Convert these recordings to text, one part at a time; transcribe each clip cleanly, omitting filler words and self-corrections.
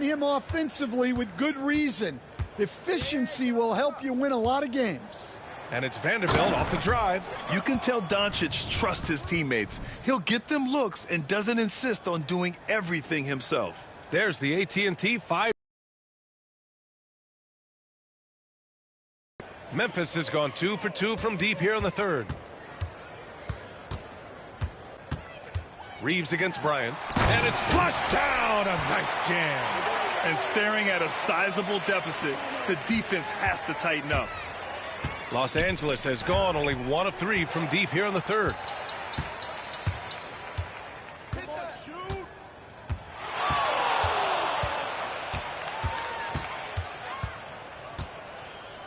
him offensively with good reason. Efficiency will help you win a lot of games. And it's Vanderbilt off the drive. You can tell Doncic trusts his teammates. He'll get them looks and doesn't insist on doing everything himself. There's the AT&T 5. Memphis has gone 2 for 2 from deep here in the third. Reeves against Bryant. And it's flushed down. A nice jam. And staring at a sizable deficit, the defense has to tighten up. Los Angeles has gone only 1 of 3 from deep here in the third.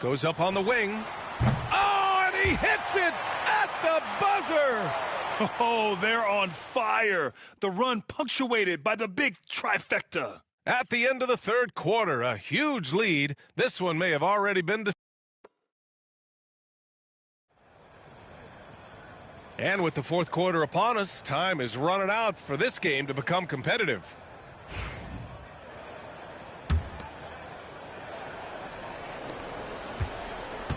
Goes up on the wing. Oh, and he hits it at the buzzer. Oh, they're on fire. The run punctuated by the big trifecta. At the end of the third quarter, a huge lead. This one may have already been decided. And with the fourth quarter upon us, time is running out for this game to become competitive.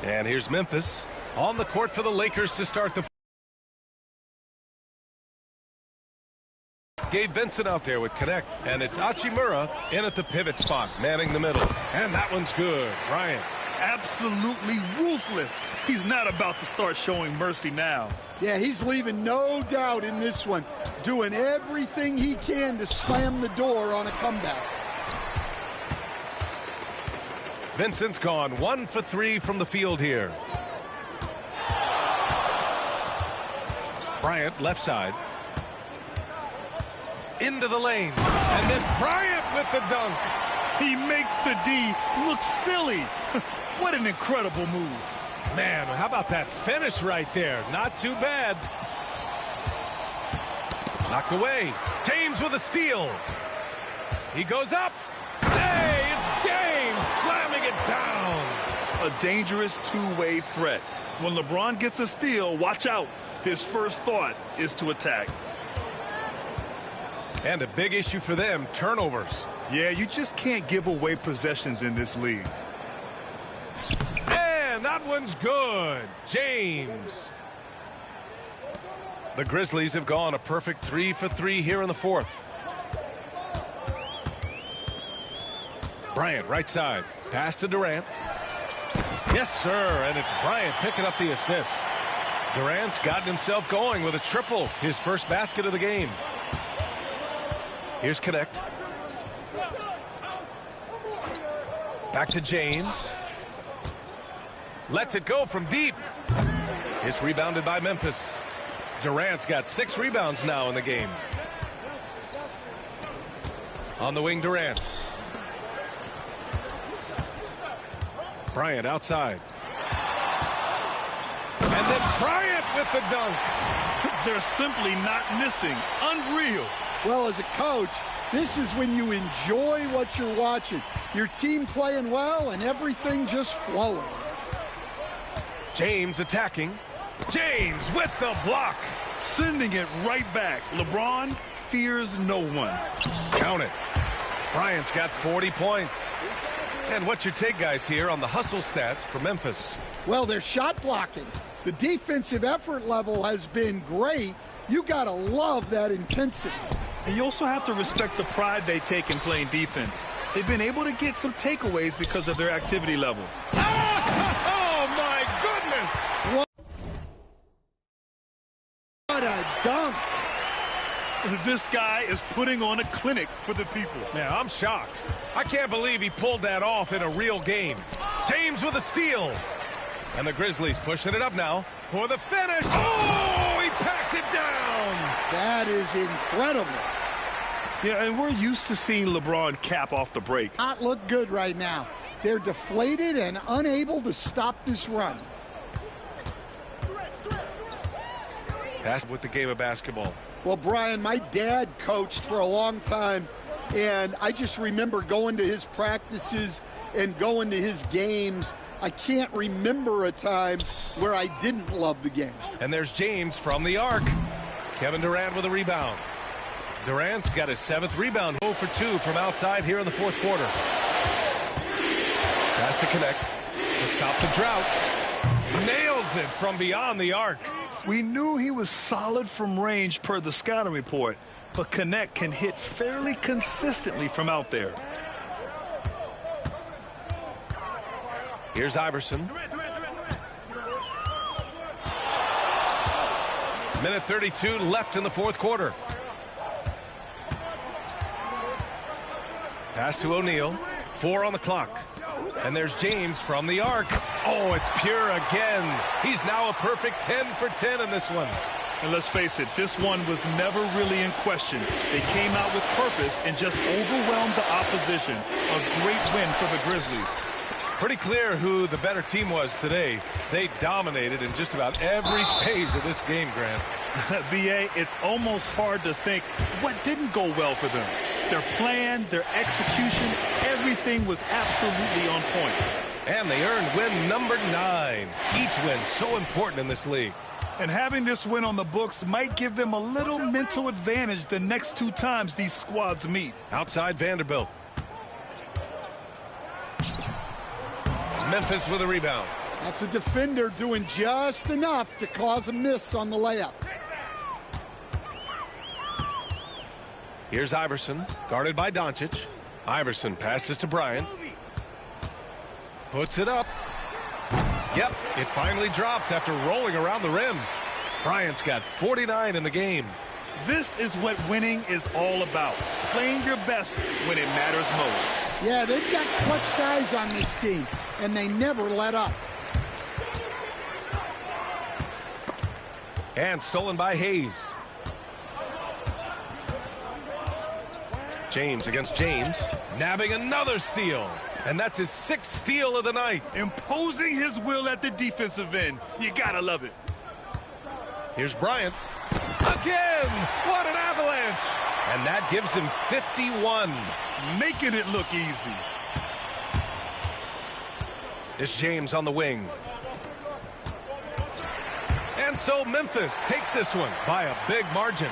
And here's Memphis on the court for the Lakers to start the. Gabe Vincent out there with connect, and it's Hachimura in at the pivot spot, manning the middle. And that one's good. Bryant. Absolutely ruthless. He's not about to start showing mercy now. Yeah, he's leaving no doubt in this one, doing everything he can to slam the door on a comeback. Vincent's gone 1 for 3 from the field here. Bryant left side. Into the lane. And then Bryant with the dunk. He makes the D look silly. What an incredible move. Man, how about that finish right there? Not too bad. Knocked away. James with a steal. He goes up. Hey, it's James slamming it down. A dangerous two-way threat. When LeBron gets a steal, watch out. His first thought is to attack. And a big issue for them, turnovers. Yeah, you just can't give away possessions in this league. And that one's good. James. The Grizzlies have gone a perfect 3 for 3 here in the fourth. Bryant right side. Pass to Durant. Yes, sir. And it's Bryant picking up the assist. Durant's gotten himself going with a triple. His first basket of the game. Here's Connect. Back to James. Lets it go from deep. It's rebounded by Memphis. Durant's got 6 rebounds now in the game. On the wing, Durant. Bryant outside. And then Bryant with the dunk. They're simply not missing. Unreal. Well, as a coach, this is when you enjoy what you're watching. Your team playing well and everything just flowing. James attacking. James with the block. Sending it right back. LeBron fears no one. Count it. Bryant's got 40 points. And what's your take, guys, here on the hustle stats for Memphis? Well, their shot blocking. The defensive effort level has been great. You got to love that intensity. And you also have to respect the pride they take in playing defense. They've been able to get some takeaways because of their activity level. Oh, my goodness! What a dunk. This guy is putting on a clinic for the people. Man, I'm shocked. I can't believe he pulled that off in a real game. James with a steal. And the Grizzlies pushing it up now for the finish. Oh, he packs it down. That is incredible. Yeah, and we're used to seeing LeBron cap off the break. Not look good right now. They're deflated and unable to stop this run. Pass with the game of basketball. Well, Brian, my dad coached for a long time, and I just remember going to his practices and going to his games. I can't remember a time where I didn't love the game. And there's James from the arc. Kevin Durant with a rebound. Durant's got his 7th rebound. 0 for 2 from outside here in the 4th quarter. Has to connect to stop the drought. Nails it from beyond the arc. We knew he was solid from range per the scouting report, but Connect can hit fairly consistently from out there. Here's Iverson. Minute 32 left in the 4th quarter. Pass to O'Neal. 4 on the clock. And there's James from the arc. Oh, it's pure again. He's now a perfect 10 for 10 in this one. And let's face it, this one was never really in question. They came out with purpose and just overwhelmed the opposition. A great win for the Grizzlies. Pretty clear who the better team was today. They dominated in just about every phase of this game, Grant. B.A., it's almost hard to think what didn't go well for them. Their plan, their execution, everything was absolutely on point. And they earned win number 9. Each win so important in this league. And having this win on the books might give them a little mental advantage the next 2 times these squads meet. Outside Vanderbilt. Memphis with a rebound. That's a defender doing just enough to cause a miss on the layup. Here's Iverson, guarded by Doncic. Iverson passes to Bryant. Puts it up. Yep, it finally drops after rolling around the rim. Bryant's got 49 in the game. This is what winning is all about. Playing your best when it matters most. Yeah, they've got clutch guys on this team, and they never let up. And stolen by Hayes. James against James, nabbing another steal. And that's his 6th steal of the night. Imposing his will at the defensive end. You gotta love it. Here's Bryant. Again! What an avalanche! And that gives him 51. Making it look easy. It's James on the wing. And so Memphis takes this one by a big margin.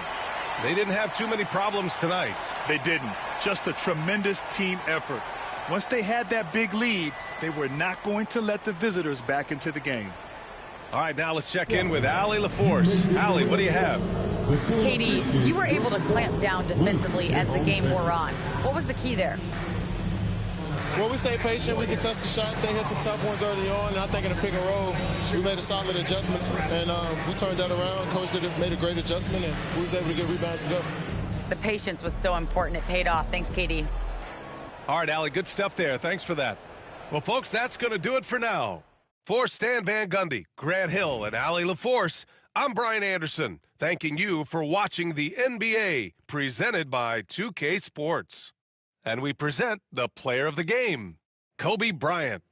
They didn't have too many problems tonight. They didn't. Just a tremendous team effort. Once they had that big lead, they were not going to let the visitors back into the game. All right, now let's check in with Allie LaForce. Allie, what do you have? KD, you were able to clamp down defensively as the game wore on. What was the key there? Well, we stayed patient. We contested shots. They hit some tough ones early on. And I think in the pick and roll, we made a solid adjustment. And we turned that around. Coach made a great adjustment, and we was able to get rebounds and go. The patience was so important. It paid off. Thanks, KD. All right, Allie, good stuff there. Thanks for that. Well, folks, that's going to do it for now. For Stan Van Gundy, Grant Hill, and Allie LaForce, I'm Brian Anderson, thanking you for watching the NBA presented by 2K Sports. And we present the player of the game, Kobe Bryant.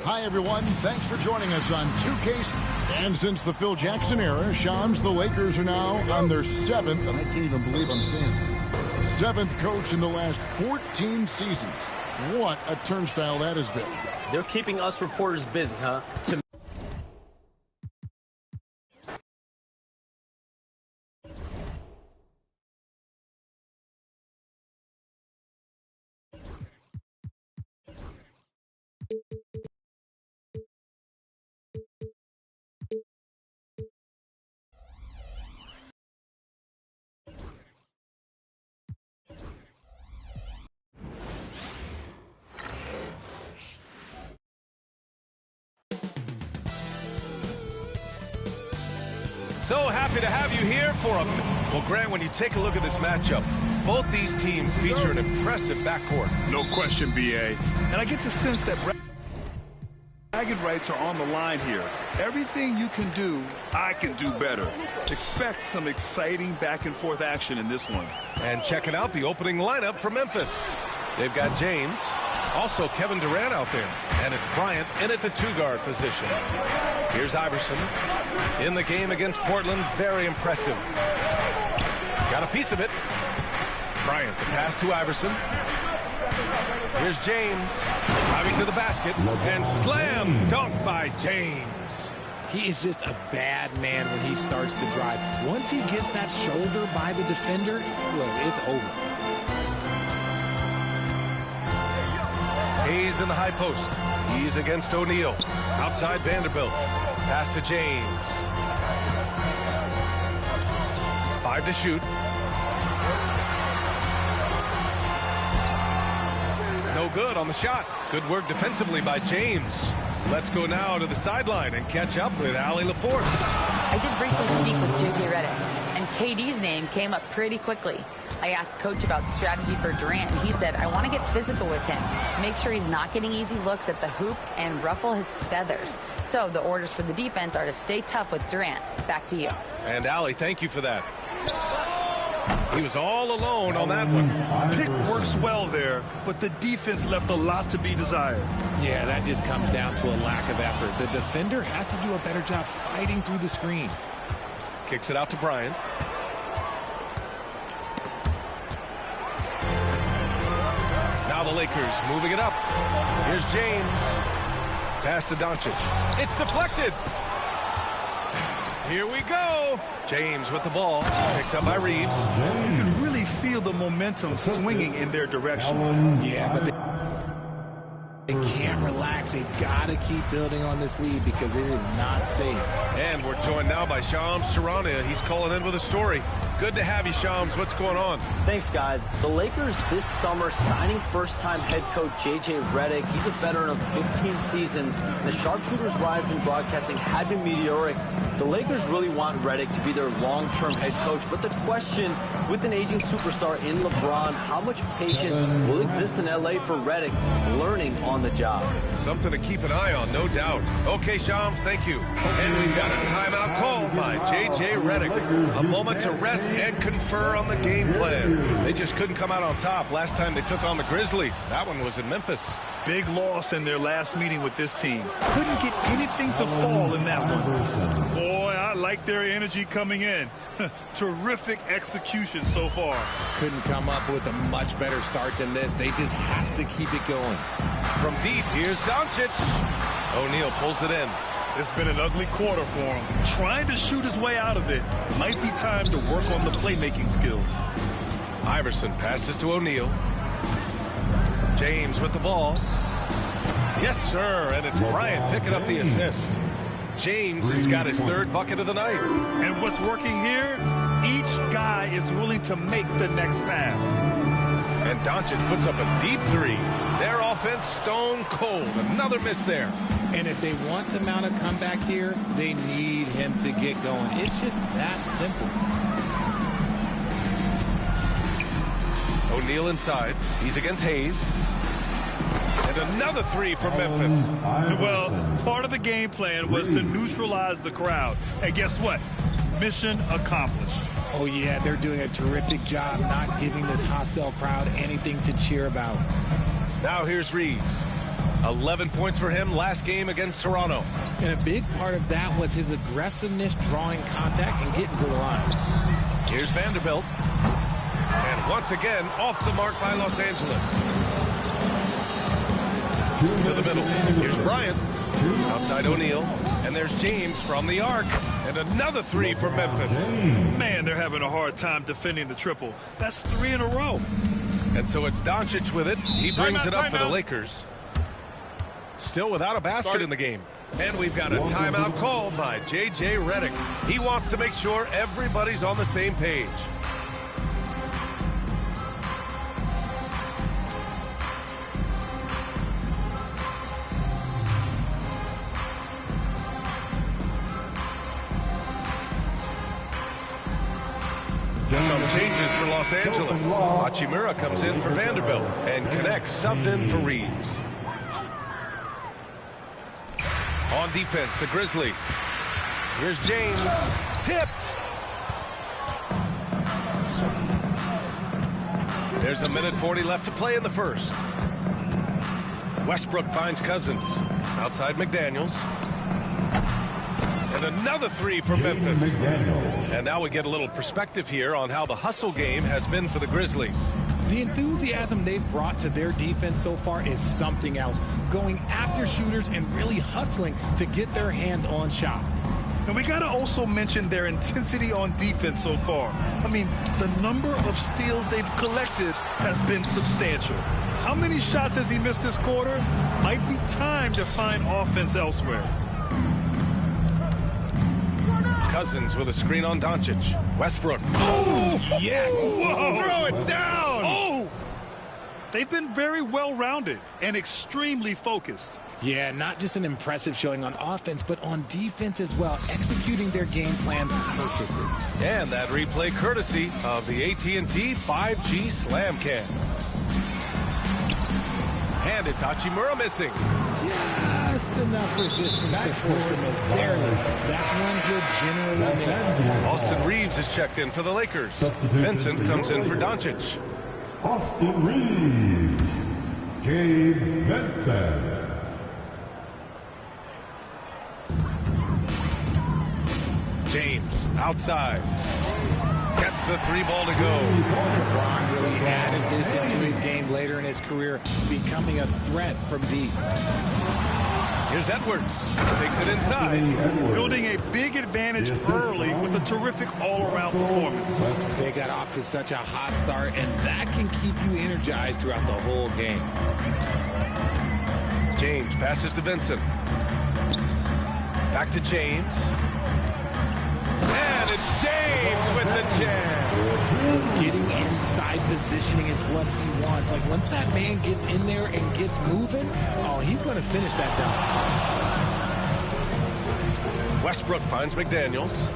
Hi, everyone. Thanks for joining us on 2K. And since the Phil Jackson era, Shams, the Lakers are now on their 7th, and I can't even believe I'm saying it, 7th coach in the last 14 seasons. What a turnstile that has been. They're keeping us reporters busy, huh? So happy to have you here for a... Well, Grant, when you take a look at this matchup, both these teams feature an impressive backcourt. No question, B.A. And I get the sense that bragging rights are on the line here. Everything you can do, I can do better. Expect some exciting back-and-forth action in this one. And checking out the opening lineup for Memphis. They've got James, also Kevin Durant out there, and it's Bryant in at the two-guard position. Here's Iverson in the game against Portland. Very impressive. Got a piece of it. Bryant, the pass to Iverson. Here's James driving to the basket and slam dunk by James. He is just a bad man when he starts to drive. Once he gets that shoulder by the defender, look, it's over. Hayes in the high post. He's against O'Neal. Outside Vanderbilt. Pass to James. 5 to shoot. No good on the shot. Good work defensively by James. Let's go now to the sideline and catch up with Allie LaForce. I did briefly speak with J.J. Redick, and KD's name came up pretty quickly. I asked Coach about strategy for Durant, and he said, I want to get physical with him, make sure he's not getting easy looks at the hoop and ruffle his feathers. So the orders for the defense are to stay tough with Durant. Back to you. And Allie, thank you for that. He was all alone on that one. Pick works well there, but the defense left a lot to be desired. Yeah, that just comes down to a lack of effort. The defender has to do a better job fighting through the screen. Kicks it out to Bryant. Now the Lakers moving it up. Here's James. Pass to Doncic. It's deflected. Here we go. James with the ball. Picked up by Reeves. You can really feel the momentum swinging in their direction. Yeah, but they can't relax. They've got to keep building on this lead because it is not safe. And we're joined now by Shams Charania. He's calling in with a story. Good to have you, Shams. What's going on? Thanks, guys. The Lakers this summer signing first-time head coach J.J. Redick. He's a veteran of 15 seasons. The sharpshooter's rise in broadcasting had been meteoric. The Lakers really want Redick to be their long-term head coach, but the question, with an aging superstar in LeBron, how much patience will exist in L.A. for Redick learning on the job? Something to keep an eye on, no doubt. Okay, Shams, thank you. And we've got a timeout called by J.J. Redick. A moment to rest and confer on the game plan. They just couldn't come out on top last time they took on the Grizzlies. That one was in Memphis. Big loss in their last meeting with this team. Couldn't get anything to fall in that one. Boy, I like their energy coming in. Terrific execution so far. Couldn't come up with a much better start than this. They just have to keep it going. From deep, here's Doncic. O'Neal pulls it in. It's been an ugly quarter for him. Trying to shoot his way out of it. Might be time to work on the playmaking skills. Iverson passes to O'Neal. James with the ball. Yes, sir, and it's Bryant picking up the assist. James has got his third bucket of the night. And what's working here? Each guy is willing to make the next pass. And Doncic puts up a deep three. Their offense stone cold. Another miss there. And if they want to mount a comeback here, they need him to get going. It's just that simple. O'Neal inside. He's against Hayes. And another three from Memphis. Well, part of the game plan was to neutralize the crowd. And guess what? Mission accomplished. Oh, yeah, they're doing a terrific job not giving this hostile crowd anything to cheer about. Now here's Reeves. 11 points for him last game against Toronto. And a big part of that was his aggressiveness, drawing contact and getting to the line. Here's Vanderbilt. And once again, off the mark by Los Angeles. To the middle. Here's Bryant. Outside O'Neal. And there's James from the arc. And another three for Memphis. Man, they're having a hard time defending the triple. That's 3 in a row. And so it's Doncic with it. He brings it up for the Lakers. Still without a basket in the game. And we've got a timeout called by J.J. Redick. He wants to make sure everybody's on the same page. Some changes for Los Angeles. MyEera comes in for Vanderbilt and connects, subbed in for Reeves. On defense, the Grizzlies. Here's James. Tipped. There's 1:40 left to play in the first. Westbrook finds Cousins. Outside McDaniels. And another three from Memphis. And now we get a little perspective here on how the hustle game has been for the Grizzlies. The enthusiasm they've brought to their defense so far is something else. Going after shooters and really hustling to get their hands on shots. And we got to also mention their intensity on defense so far. I mean, the number of steals they've collected has been substantial. How many shots has he missed this quarter? Might be time to find offense elsewhere. Cousins with a screen on Doncic. Westbrook. Oh, yes. Whoa. Throw it down. Oh, they've been very well-rounded and extremely focused. Yeah, not just an impressive showing on offense, but on defense as well, executing their game plan perfectly. And that replay courtesy of the AT&T 5G Slam Cam. And it's MyEera missing. Just enough resistance to force the miss. Barely. That's one he'll generally make. Austin Reeves is checked in for the Lakers. Vincent comes in for Doncic. Austin Reeves. Gabe Vincent. James outside. Gets the three ball to go. LeBron really added this into his game later in his career, becoming a threat from deep. Here's Edwards. Takes it inside. Building a big advantage early with a terrific all-around performance. They got off to such a hot start, and that can keep you energized throughout the whole game. James passes to Vincent. Back to James. And it's James with the jam. Getting inside positioning is what he wants. Like, once that man gets in there and gets moving, oh, he's going to finish that dunk. Westbrook finds McDaniels.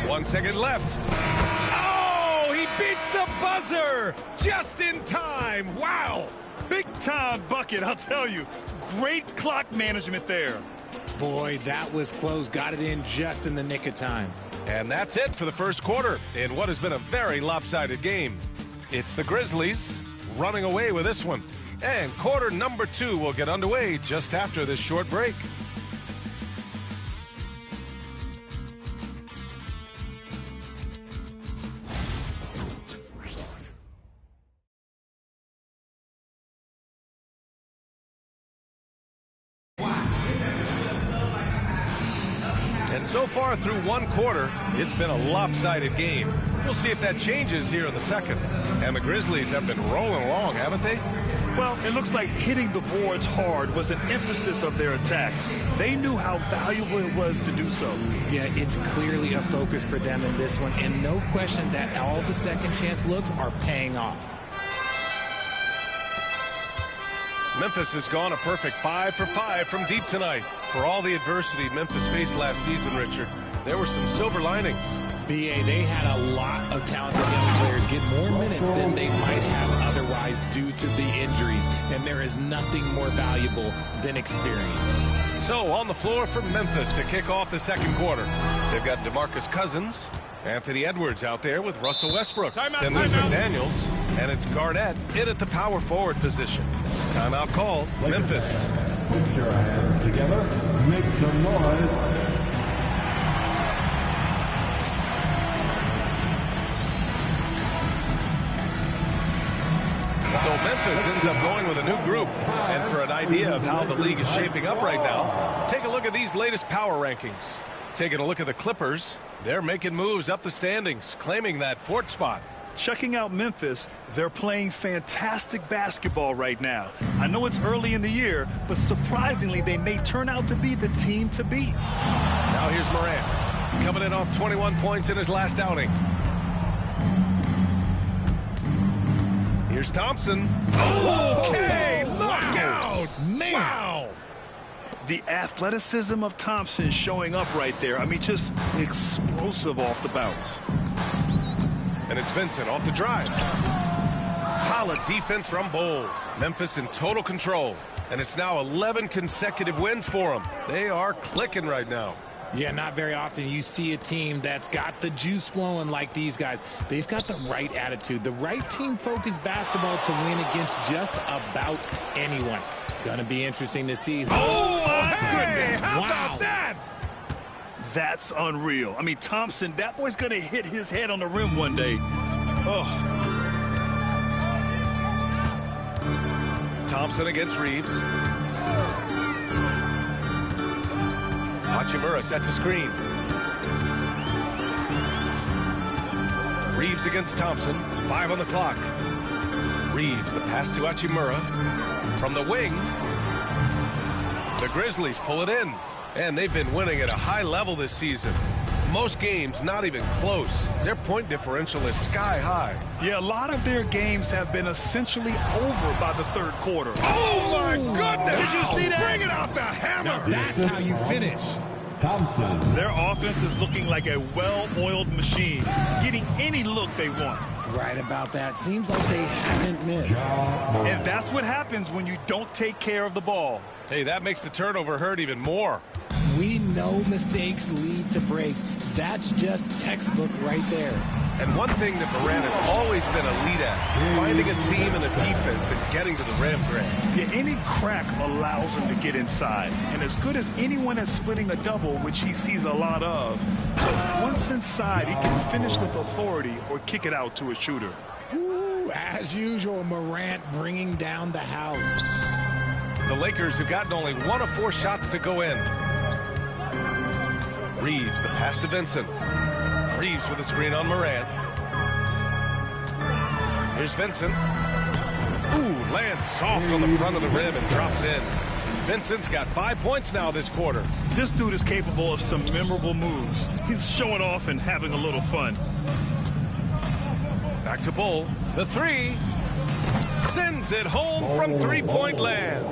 One second left. Oh, he beats the buzzer just in time. Wow. Big time bucket, I'll tell you. Great clock management there. boy, that was close. Got it in just in the nick of time. And that's it for the first quarter in what has been a very lopsided game. It's the Grizzlies running away with this one. And quarter number 2 will get underway just after this short break. And so far through one quarter, it's been a lopsided game. We'll see if that changes here in the second. And the Grizzlies have been rolling along, haven't they? Well, it looks like hitting the boards hard was an emphasis of their attack. They knew how valuable it was to do so. Yeah, it's clearly a focus for them in this one, and no question that all the second chance looks are paying off. Memphis has gone a perfect 5 for 5 from deep tonight. For all the adversity Memphis faced last season, Richard, there were some silver linings. BA, they had a lot of talented young players get more minutes than they might have otherwise due to the injuries, and there is nothing more valuable than experience. So on the floor for Memphis to kick off the second quarter, they've got DeMarcus Cousins, Anthony Edwards out there with Russell Westbrook. Then there's McDaniels, and it's Garnett in at the power forward position. Timeout called, Memphis. Put your hands together, make some noise. So Memphis ends up going with a new group. And for an idea of how the league is shaping up right now, take a look at these latest power rankings. Taking a look at the Clippers, they're making moves up the standings, claiming that fourth spot. Checking out Memphis, they're playing fantastic basketball right now. I know it's early in the year, but surprisingly, they may turn out to be the team to beat. Now here's Morant, coming in off 21 points in his last outing. Here's Thompson. Okay, look out! Man! Wow! The athleticism of Thompson showing up right there. I mean, just explosive off the bounce. And it's Vincent off the drive. Solid defense from Bol. Memphis in total control. And it's now 11 consecutive wins for them. They are clicking right now. Yeah, not very often you see a team that's got the juice flowing like these guys. They've got the right attitude, the right team-focused basketball to win against just about anyone. Going to be interesting to see. Oh, my goodness. How wow. about that? That's unreal. I mean, Thompson, that boy's going to hit his head on the rim one day. Oh. Thompson against Reeves. Hachimura sets a screen. Reeves against Thompson. 5 on the clock. Reeves, the pass to Hachimura. From the wing. The Grizzlies pull it in. And they've been winning at a high level this season. Most games not even close. Their point differential is sky high. Yeah, a lot of their games have been essentially over by the third quarter. Oh, my goodness! Did you see that? Bring it out the hammer! Now that's how you finish. Thompson. Their offense is looking like a well-oiled machine, getting any look they want. Right about that. Seems like they haven't missed. And that's what happens when you don't take care of the ball. Hey, that makes the turnover hurt even more. We know mistakes lead to breaks. That's just textbook right there. And one thing that Morant has always been elite at, finding a seam in the defense and getting to the rim, Grant. Yeah, any crack allows him to get inside. And as good as anyone at splitting a double, which he sees a lot of. So once inside, he can finish with authority or kick it out to a shooter. Ooh, as usual, Morant bringing down the house. The Lakers have gotten only 1 of 4 shots to go in. Reeves, the pass to Vincent. Reeves with a screen on Morant. Here's Vincent. Ooh, lands soft on the front of the rim and drops in. Vincent's got 5 points now this quarter. This dude is capable of some memorable moves. He's showing off and having a little fun. Back to Bol. The 3. Sends it home from three-point land.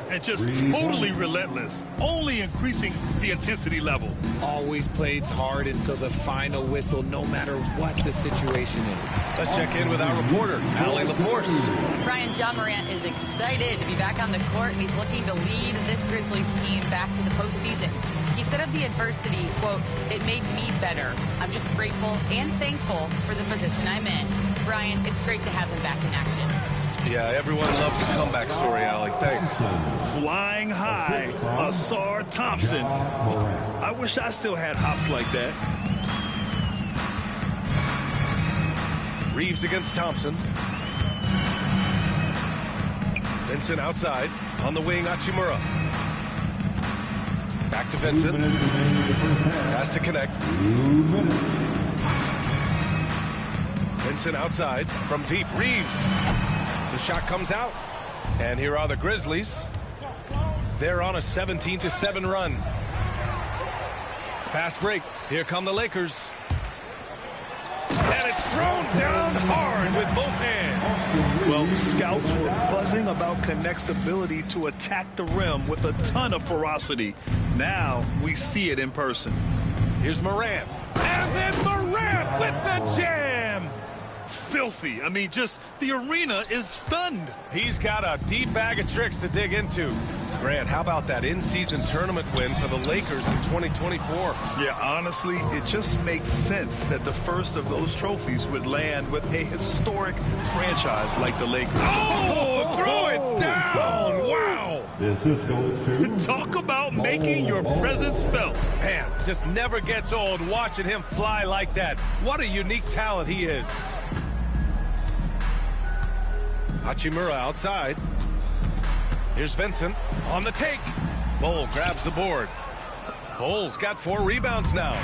And just totally relentless, only increasing the intensity level. Always plays hard until the final whistle, no matter what the situation is. Let's check in with our reporter, Allie LaForce. Brian, John Morant is excited to be back on the court, and he's looking to lead this Grizzlies team back to the postseason. He said of the adversity, quote, "It made me better. I'm just grateful and thankful for the position I'm in." Brian, it's great to have him back in action. Yeah, everyone loves a comeback story, Allie. Thanks. Flying high, Asar Thompson. I wish I still had hops like that. Reeves against Thompson. Vincent outside. On the wing, Hachimura. Back to Vincent. Has to connect. Vincent outside. From deep, Reeves. The shot comes out. And here are the Grizzlies. They're on a 17-7 run. Fast break. Here come the Lakers. And it's thrown down hard with both hands. Well, scouts were buzzing about Connect's ability to attack the rim with a ton of ferocity. Now we see it in person. Here's Morant. And then Morant with the jam. Filthy. I mean, just the arena is stunned. He's got a deep bag of tricks to dig into. Grant, how about that in-season tournament win for the Lakers in 2024? Yeah, honestly, it just makes sense that the first of those trophies would land with a historic franchise like the Lakers. Oh, throw it down! Wow! The assist goes to... Talk about making your presence felt. Man, just never gets old watching him fly like that. What a unique talent he is. Hachimura outside. Here's Vincent on the take. Bol grabs the board. Bol's got 4 rebounds now.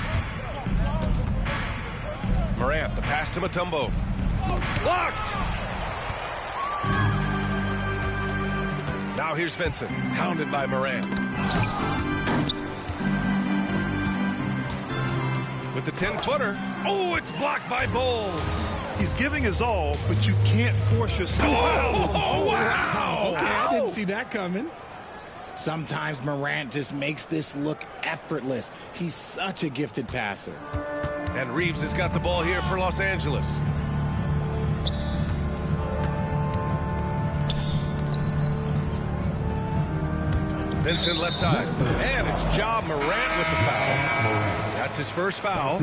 Morant, the pass to Mutombo. Blocked! Now here's Vincent, hounded by Morant. With the 10-footer. Oh, it's blocked by Bol. He's giving his all, but you can't force yourself. Oh, wow! Okay, I didn't see that coming. Sometimes Morant just makes this look effortless. He's such a gifted passer. And Reeves has got the ball here for Los Angeles. Vincent left side. And it's Ja Morant with the foul. That's his first foul.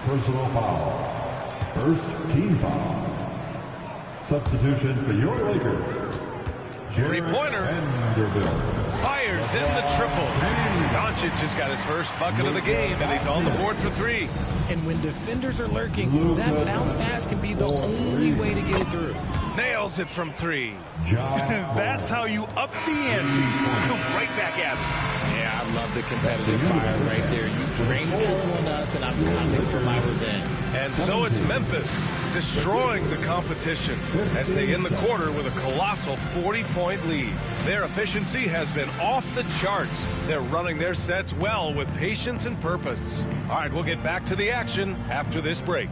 Personal foul. First team foul. Substitution for your Lakers. 3-pointer. Fires in the triple. Doncic has got his first bucket of the game, and he's on the board for 3. And when defenders are lurking, that bounce pass can be the only way to get it through. Nails it from 3. That's how you up the ante. Come right back at it. Yeah, I love the competitive fire right there. You drained triple on us, and I'm coming for my revenge. And so it's Memphis destroying the competition as they end the quarter with a colossal 40-point lead. Their efficiency has been off the charts. They're running their sets well with patience and purpose. All right, we'll get back to the action after this break.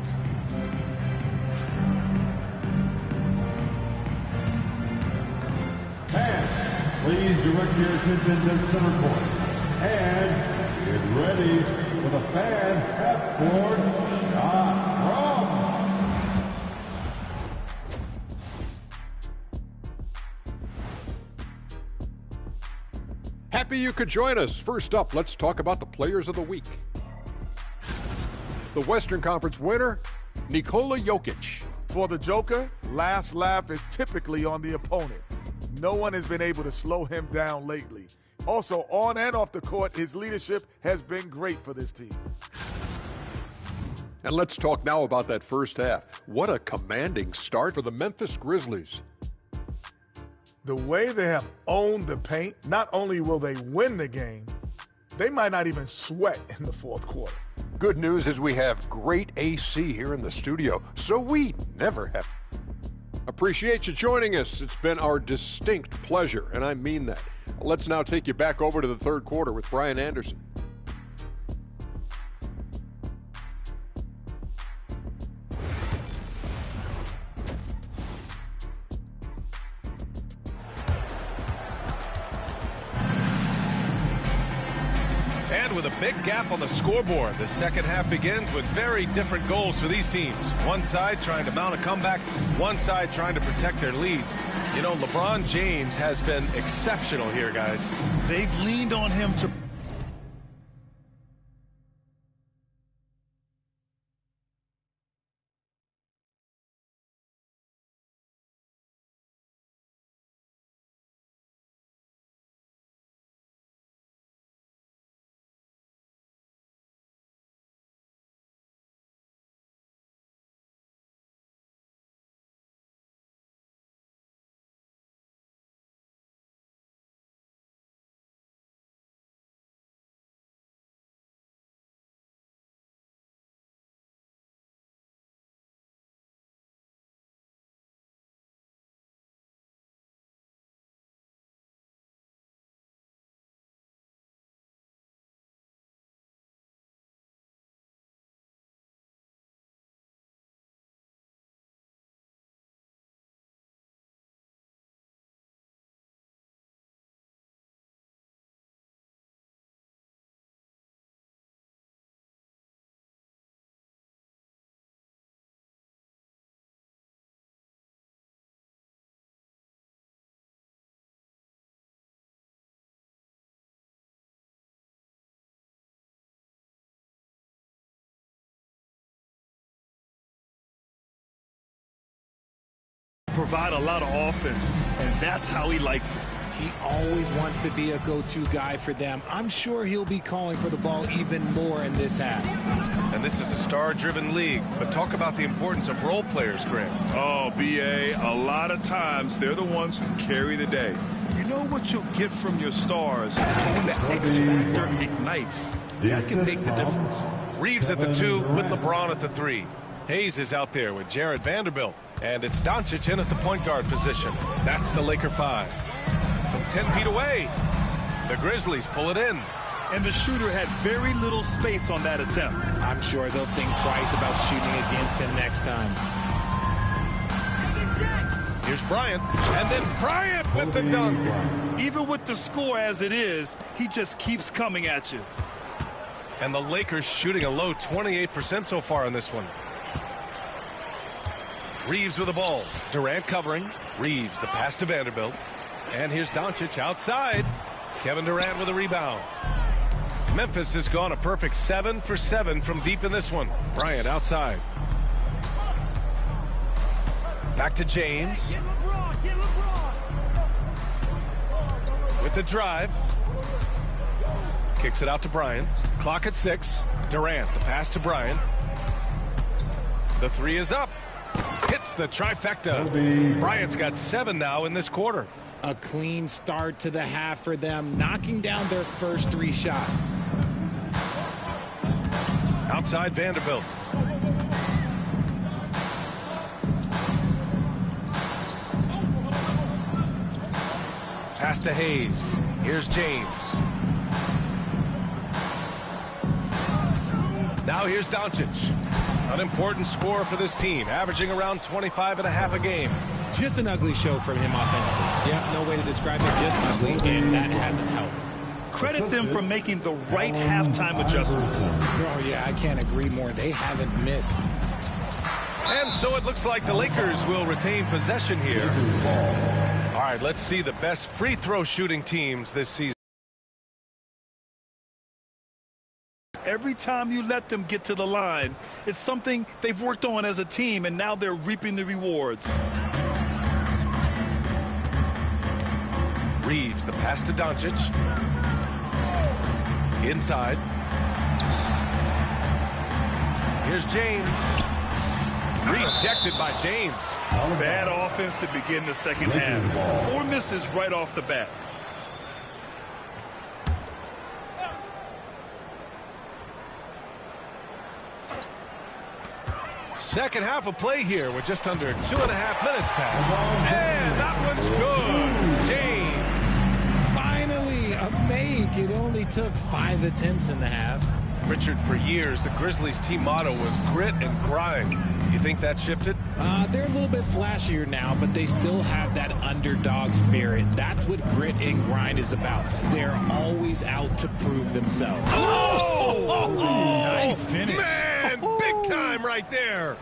And please direct your attention to center court. And get ready for the fans' half-court shot from... Happy you could join us. First up, let's talk about the players of the week. The Western Conference winner, Nikola Jokic. For the Joker, last laugh is typically on the opponent. No one has been able to slow him down lately. Also, on and off the court, his leadership has been great for this team. And let's talk now about that first half. What a commanding start for the Memphis Grizzlies. The way they have owned the paint, not only will they win the game, they might not even sweat in the fourth quarter. Good news is we have great AC here in the studio, so we never have. Appreciate you joining us. It's been our distinct pleasure, and I mean that. Let's now take you back over to the third quarter with Brian Anderson. And with a big gap on the scoreboard, the second half begins with very different goals for these teams. One side trying to mount a comeback, one side trying to protect their lead. You know, LeBron James has been exceptional here, guys. They've leaned on him to provide a lot of offense, and that's how he likes it. He always wants to be a go-to guy for them. I'm sure he'll be calling for the ball even more in this half. And this is a star-driven league, but talk about the importance of role players, Grant. Oh, B.A., a lot of times they're the ones who carry the day. You know what you'll get from your stars when the X factor ignites. That can make the difference. Reeves at the 2 with LeBron at the 3. Hayes is out there with Jared Vanderbilt. And it's Doncic in at the point guard position. That's the Laker 5. From 10 feet away, the Grizzlies pull it in. And the shooter had very little space on that attempt. I'm sure they'll think twice about shooting against him next time. Here's Bryant, and then Bryant with the dunk. Even with the score as it is, he just keeps coming at you. And the Lakers shooting a low 28% so far in this one. Reeves with the ball. Durant covering. Reeves, the pass to Vanderbilt. And here's Doncic outside. Kevin Durant with a rebound. Memphis has gone a perfect 7 for 7 from deep in this one. Bryant outside. Back to James. With the drive. Kicks it out to Bryant. Clock at 6. Durant, the pass to Bryant. The 3 is up. Hits the trifecta. Bryant's got 7 now in this quarter. A clean start to the half for them, knocking down their first 3 shots. Outside Vanderbilt. Pass to Hayes. Here's James. Now here's Doncic. An important scorer for this team, averaging around 25.5 a game. Just an ugly show from him offensively. Yep, no way to describe it, just ugly, and that hasn't helped. Credit them for making the right halftime adjustments. Oh, yeah, I can't agree more. They haven't missed. And so it looks like the Lakers will retain possession here. All right, let's see the best free throw shooting teams this season. Every time you let them get to the line, it's something they've worked on as a team, and now they're reaping the rewards. Reeves, the pass to Doncic. Inside. Here's James. Rejected by James. Bad offense to begin the second half. 4 misses right off the bat. Second half of play here with just under 2.5 minutes passed. And that one's good. James. only took 5 attempts in the half. Richard, for years, the Grizzlies' team motto was grit and grind. You think that shifted? They're a little bit flashier now, but they still have that underdog spirit. That's what grit and grind is about. They're always out to prove themselves. Oh! Nice finish. Man, big time right there.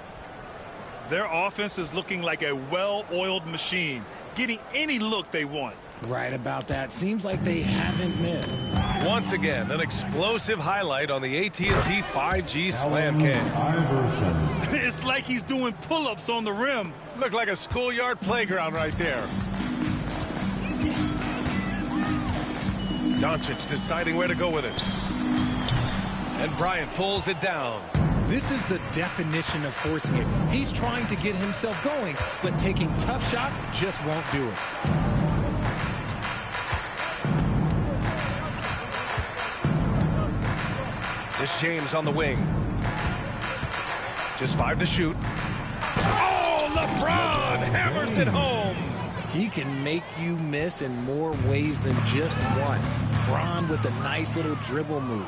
Their offense is looking like a well-oiled machine, getting any look they want. Right about that. Seems like they haven't missed. Once again, an explosive highlight on the AT&T 5G slam cam. It's like he's doing pull-ups on the rim. Looked like a schoolyard playground right there. Doncic deciding where to go with it. And Bryant pulls it down. This is the definition of forcing it. He's trying to get himself going, but taking tough shots just won't do it. This James on the wing. Just 5 to shoot. Oh, LeBron hammers it home. He can make you miss in more ways than just one. Bron with a nice little dribble move.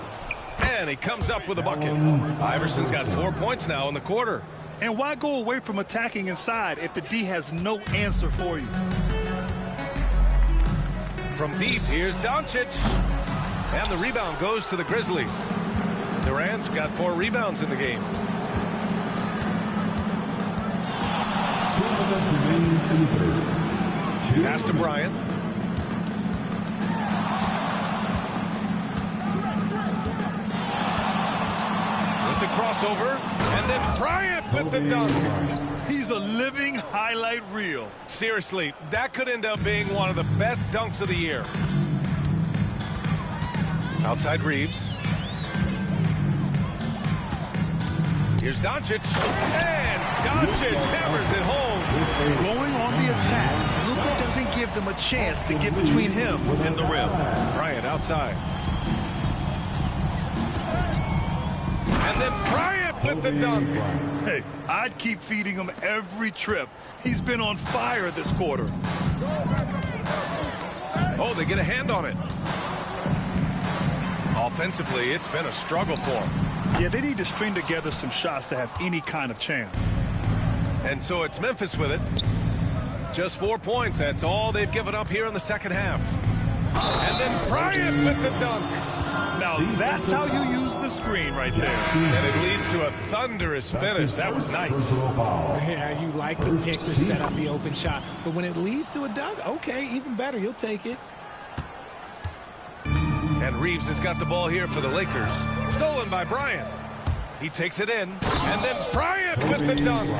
And he comes up with a bucket. Iverson's got 4 points now in the quarter. And why go away from attacking inside if the D has no answer for you? From deep, here's Doncic. And the rebound goes to the Grizzlies. Durant's got 4 rebounds in the game. 2 minutes remaining in the third. Pass to Bryant. With the crossover. And then Bryant with the dunk. He's a living highlight reel. Seriously, that could end up being one of the best dunks of the year. Outside Reeves. Here's Doncic. And Doncic hammers it home. Going on the attack, Luka doesn't give them a chance to get between him and the rim. Bryant outside. And then Bryant with the dunk. Hey, I'd keep feeding him every trip. He's been on fire this quarter. Oh, they get a hand on it. Offensively, it's been a struggle for them. Yeah, they need to string together some shots to have any kind of chance. And so it's Memphis with it. Just 4 points. That's all they've given up here in the second half. And then Bryant with the dunk. Now, that's how you use the screen right there. And it leads to a thunderous finish. That was nice. Yeah, you like the pick to set up the open shot. But when it leads to a dunk, okay, even better. You'll take it. And Reeves has got the ball here for the Lakers. Stolen by Bryant. He takes it in. And then Bryant with the dunk.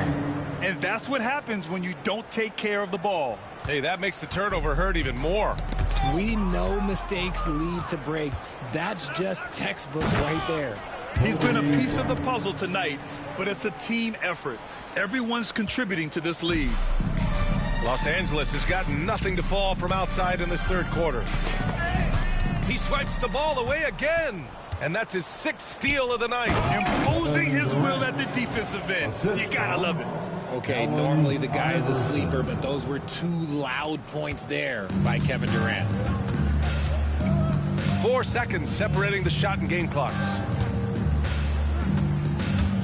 And that's what happens when you don't take care of the ball. Hey, that makes the turnover hurt even more. We know mistakes lead to breaks. That's just textbook right there. He's been a piece of the puzzle tonight, but it's a team effort. Everyone's contributing to this lead. Los Angeles has got nothing to fall from outside in this third quarter. He swipes the ball away again. And that's his 6th steal of the night. Imposing his will at the defensive end. You gotta love it. Okay, normally the guy is a sleeper, but those were 2 loud points there by Kevin Durant. 4 seconds separating the shot and game clocks.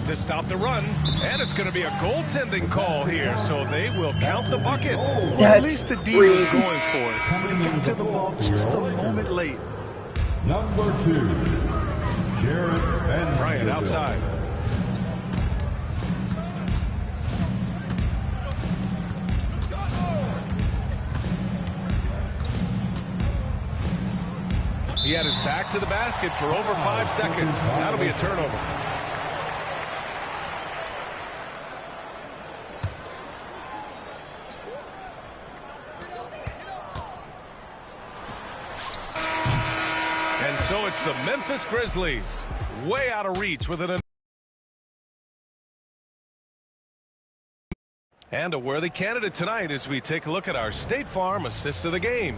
To stop the run, and it's going to be a goaltending call here, so they will count the bucket. Well, at least the D was going for it, but he got to the ball just a moment late. Number 2, Jared Van Bryant outside. He had his back to the basket for over 5 seconds. That'll be a turnover. And so it's the Memphis Grizzlies, way out of reach with an... And a worthy candidate tonight as we take a look at our State Farm assist of the game.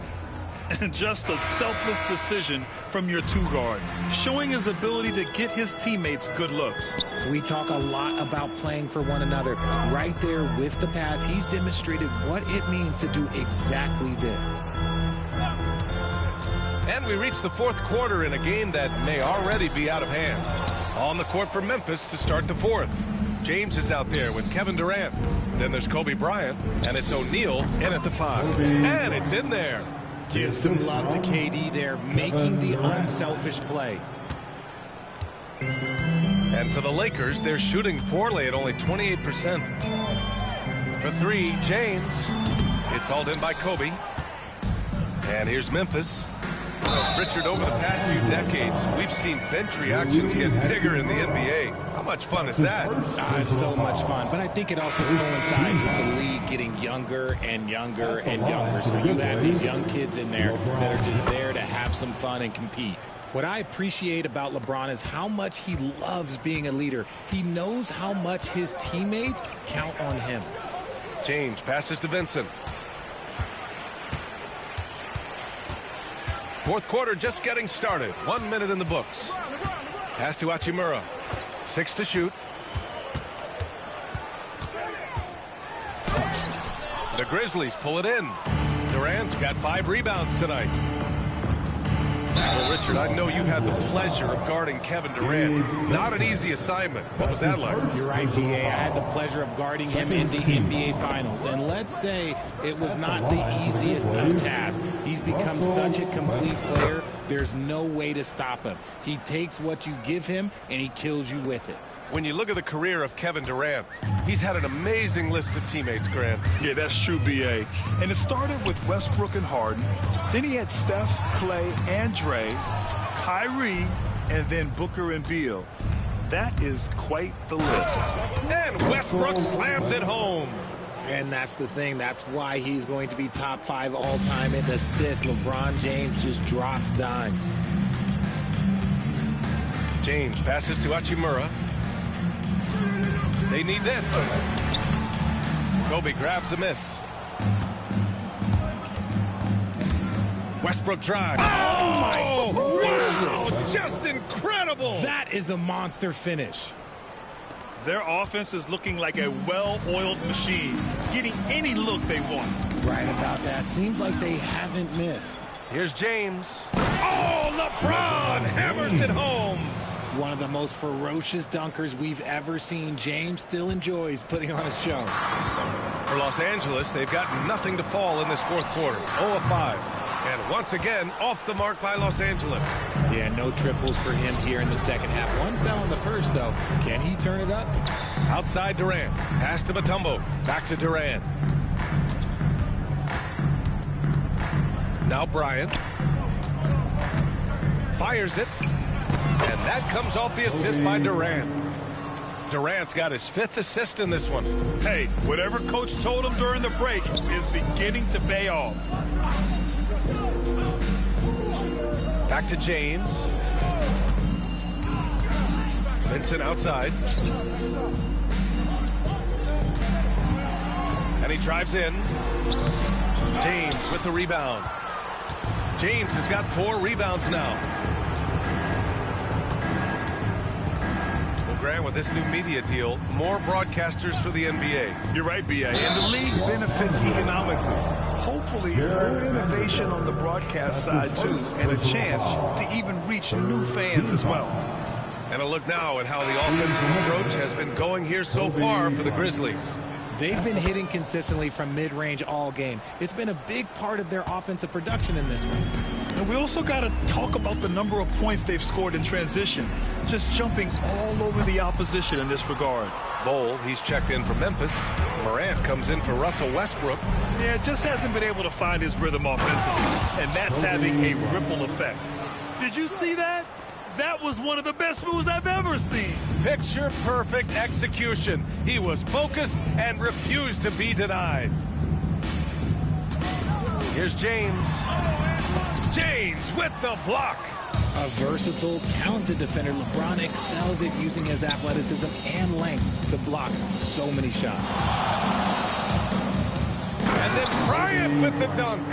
And just a selfless decision from your 2-guard, showing his ability to get his teammates good looks. We talk a lot about playing for one another. Right there with the pass, he's demonstrated what it means to do exactly this. And we reach the fourth quarter in a game that may already be out of hand. On the court for Memphis to start the fourth. James is out there with Kevin Durant. Then there's Kobe Bryant, and it's O'Neal in at the 5. And it's in there. Give some love to KD there, making the unselfish play. And for the Lakers, they're shooting poorly at only 28%. For 3, James. It's hauled in by Kobe. And here's Memphis. Richard, over the past few decades, we've seen bench reactions get bigger in the NBA. How much fun is that? It's so much fun, but I think it also coincides with the league getting younger and younger and younger. So you have these young kids in there that are just there to have some fun and compete. What I appreciate about LeBron is how much he loves being a leader. He knows how much his teammates count on him. James passes to Vincent. Fourth quarter just getting started. 1 minute in the books. Pass to Hachimura. 6 to shoot. The Grizzlies pull it in. Durant's got 5 rebounds tonight. Well, Richard, I know you had the pleasure of guarding Kevin Durant. Not an easy assignment. What was that like? You're right, PA. I had the pleasure of guarding him in the NBA Finals. And let's say it was not the easiest of tasks. He's become such a complete player, there's no way to stop him. He takes what you give him, and he kills you with it. When you look at the career of Kevin Durant, he's had an amazing list of teammates, Grant. Yeah, that's true, B.A. And it started with Westbrook and Harden. Then he had Steph, Clay, and Dre, Kyrie, and then Booker and Beal. That is quite the list. And Westbrook slams it home. And that's the thing. That's why he's going to be top 5 all-time in assists. LeBron James just drops dimes. James passes to Hachimura. They need this. Kobe grabs a miss. Westbrook drives. Oh, wow! Just incredible! That is a monster finish. Their offense is looking like a well-oiled machine, getting any look they want. Right about that. Seems like they haven't missed. Here's James. Oh, LeBron hammers it home. One of the most ferocious dunkers we've ever seen. James still enjoys putting on a show. For Los Angeles, they've got nothing to fall in this fourth quarter. 0 of 5. And once again, off the mark by Los Angeles. Yeah, no triples for him here in the second half. One fell in the first, though. Can he turn it up? Outside Durant. Pass to Mutombo. Back to Durant. Now Bryant. Fires it. And that comes off the assist by Durant. Durant's got his 5th assist in this one. Hey, whatever coach told him during the break is beginning to pay off. Back to James. Vincent outside. And he drives in. James with the rebound. James has got 4 rebounds now. Grant, with this new media deal, more broadcasters for the NBA. You're right, B.A. And the league benefits economically. Hopefully, more innovation on the broadcast side, too, and a chance to even reach new fans as well. And a look now at how the offensive approach has been going here so far for the Grizzlies. They've been hitting consistently from mid-range all game. It's been a big part of their offensive production in this one. And we also got to talk about the number of points they've scored in transition, just jumping all over the opposition in this regard. Bol, he's checked in for Memphis. Morant comes in for Russell Westbrook. Yeah, just hasn't been able to find his rhythm offensively, and that's having a ripple effect. Did you see that? That was one of the best moves I've ever seen. Picture-perfect execution. He was focused and refused to be denied. Here's James. James with the block. A versatile, talented defender, LeBron excels at using his athleticism and length to block so many shots. And then Bryant with the dunk.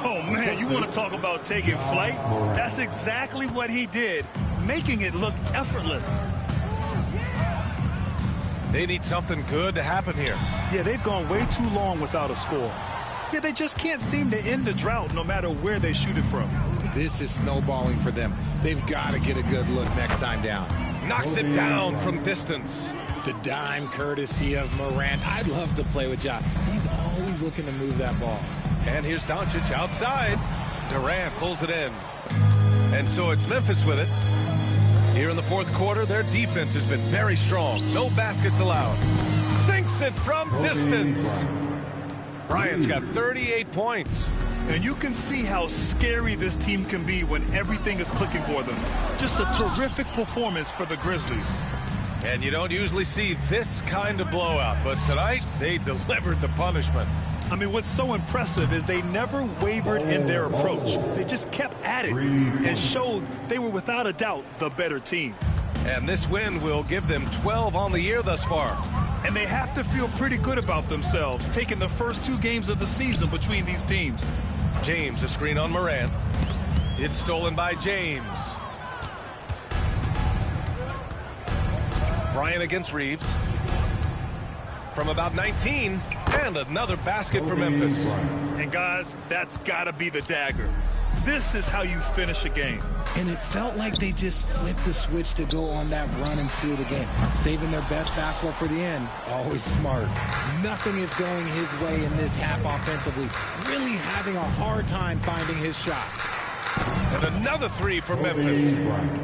Oh, man, you want to talk about taking flight? That's exactly what he did, making it look effortless. They need something good to happen here. Yeah, they've gone way too long without a score. Yeah, they just can't seem to end the drought no matter where they shoot it from. This is snowballing for them. They've got to get a good look next time down. Knocks it down from distance. The dime courtesy of Morant. I'd love to play with Ja. He's always looking to move that ball. And here's Doncic outside. Durant pulls it in. And so it's Memphis with it. Here in the fourth quarter, their defense has been very strong. No baskets allowed. Sinks it from distance. Bryant's got 38 points. And you can see how scary this team can be when everything is clicking for them. Just a terrific performance for the Grizzlies. And you don't usually see this kind of blowout, but tonight they delivered the punishment. I mean, what's so impressive is they never wavered in their approach. They just kept at it and showed they were without a doubt the better team. And this win will give them 12 on the year thus far. And they have to feel pretty good about themselves, taking the first 2 games of the season between these teams. James, a screen on Morant. It's stolen by James. Bryant against Reeves. From about 19, and another basket for Memphis. And guys, that's got to be the dagger. This is how you finish a game. And it felt like they just flipped the switch to go on that run and seal the game. Saving their best basketball for the end. Always smart. Nothing is going his way in this half offensively. Really having a hard time finding his shot. And another 3 for Memphis.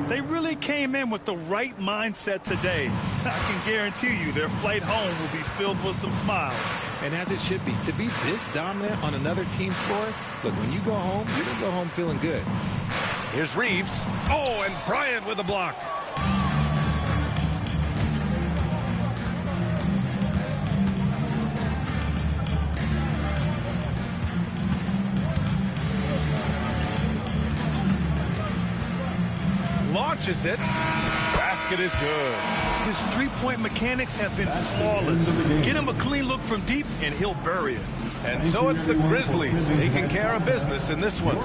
They really came in with the right mindset today. I can guarantee you their flight home will be filled with some smiles. And as it should be. To be this dominant on another team's floor, look, when you go home, you're going to go home feeling good. Here's Reeves. Oh, and Bryant with a block. Launches it. Basket is good. His three-point mechanics have been flawless. Get him a clean look from deep, and he'll bury it. And so it's the Grizzlies taking care of business in this one.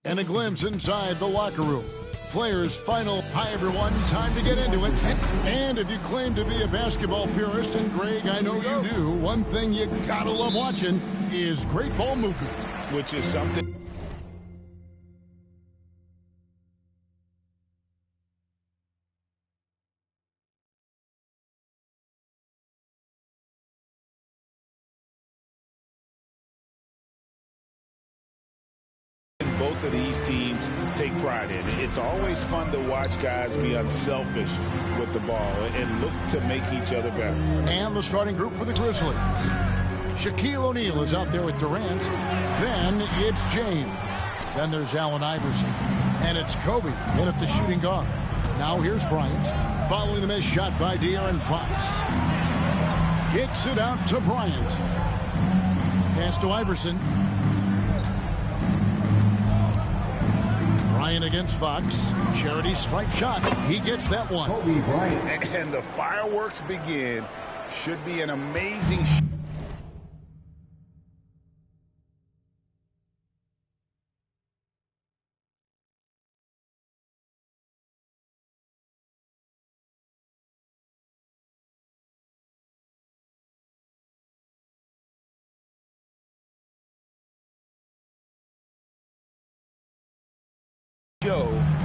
And a glimpse inside the locker room. Players' final. Hi, everyone. Time to get into it. And if you claim to be a basketball purist, and Greg, I know you do, one thing you gotta love watching is great ball movement. Which is something. Both of these teams take pride in it. It's always fun to watch guys be unselfish with the ball and look to make each other better. And the starting group for the Grizzlies. Shaquille O'Neal is out there with Durant. Then it's James. Then there's Allen Iverson. And it's Kobe in at the shooting guard. Now here's Bryant. Following the missed shot by De'Aaron Fox. Kicks it out to Bryant. Pass to Iverson. Bryant against Fox. Charity stripe shot. He gets that one. Kobe Bryant. And the fireworks begin. Should be an amazing show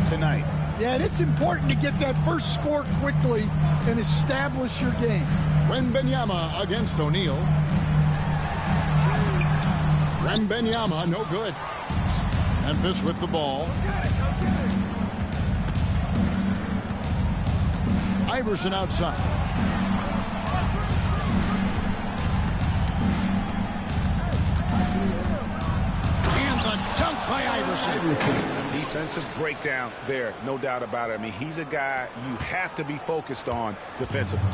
tonight. Yeah, and it's important to get that first score quickly and establish your game. Wembanyama against O'Neal. Wembanyama, no good. Memphis with the ball. Iverson outside. And the dunk by Iverson. Defensive breakdown there, no doubt about it. I mean, he's a guy you have to be focused on defensively.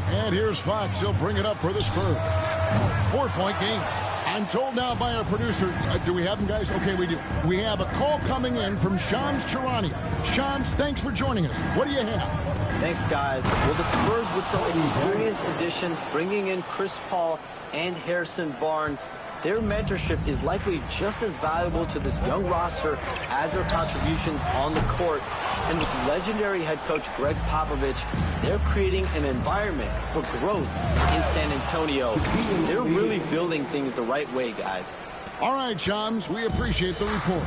And here's Fox. He'll bring it up for the Spurs. 4-point game. I'm told now by our producer, do we have him, guys? Okay, we do. We have a call coming in from Shams Charania. Shams, thanks for joining us. What do you have? Thanks, guys. Well, the Spurs with some experienced additions, bringing in Chris Paul and Harrison Barnes. Their mentorship is likely just as valuable to this young roster as their contributions on the court. And with legendary head coach Greg Popovich, they're creating an environment for growth in San Antonio. They're really building things the right way, guys. All right, Shams, we appreciate the report.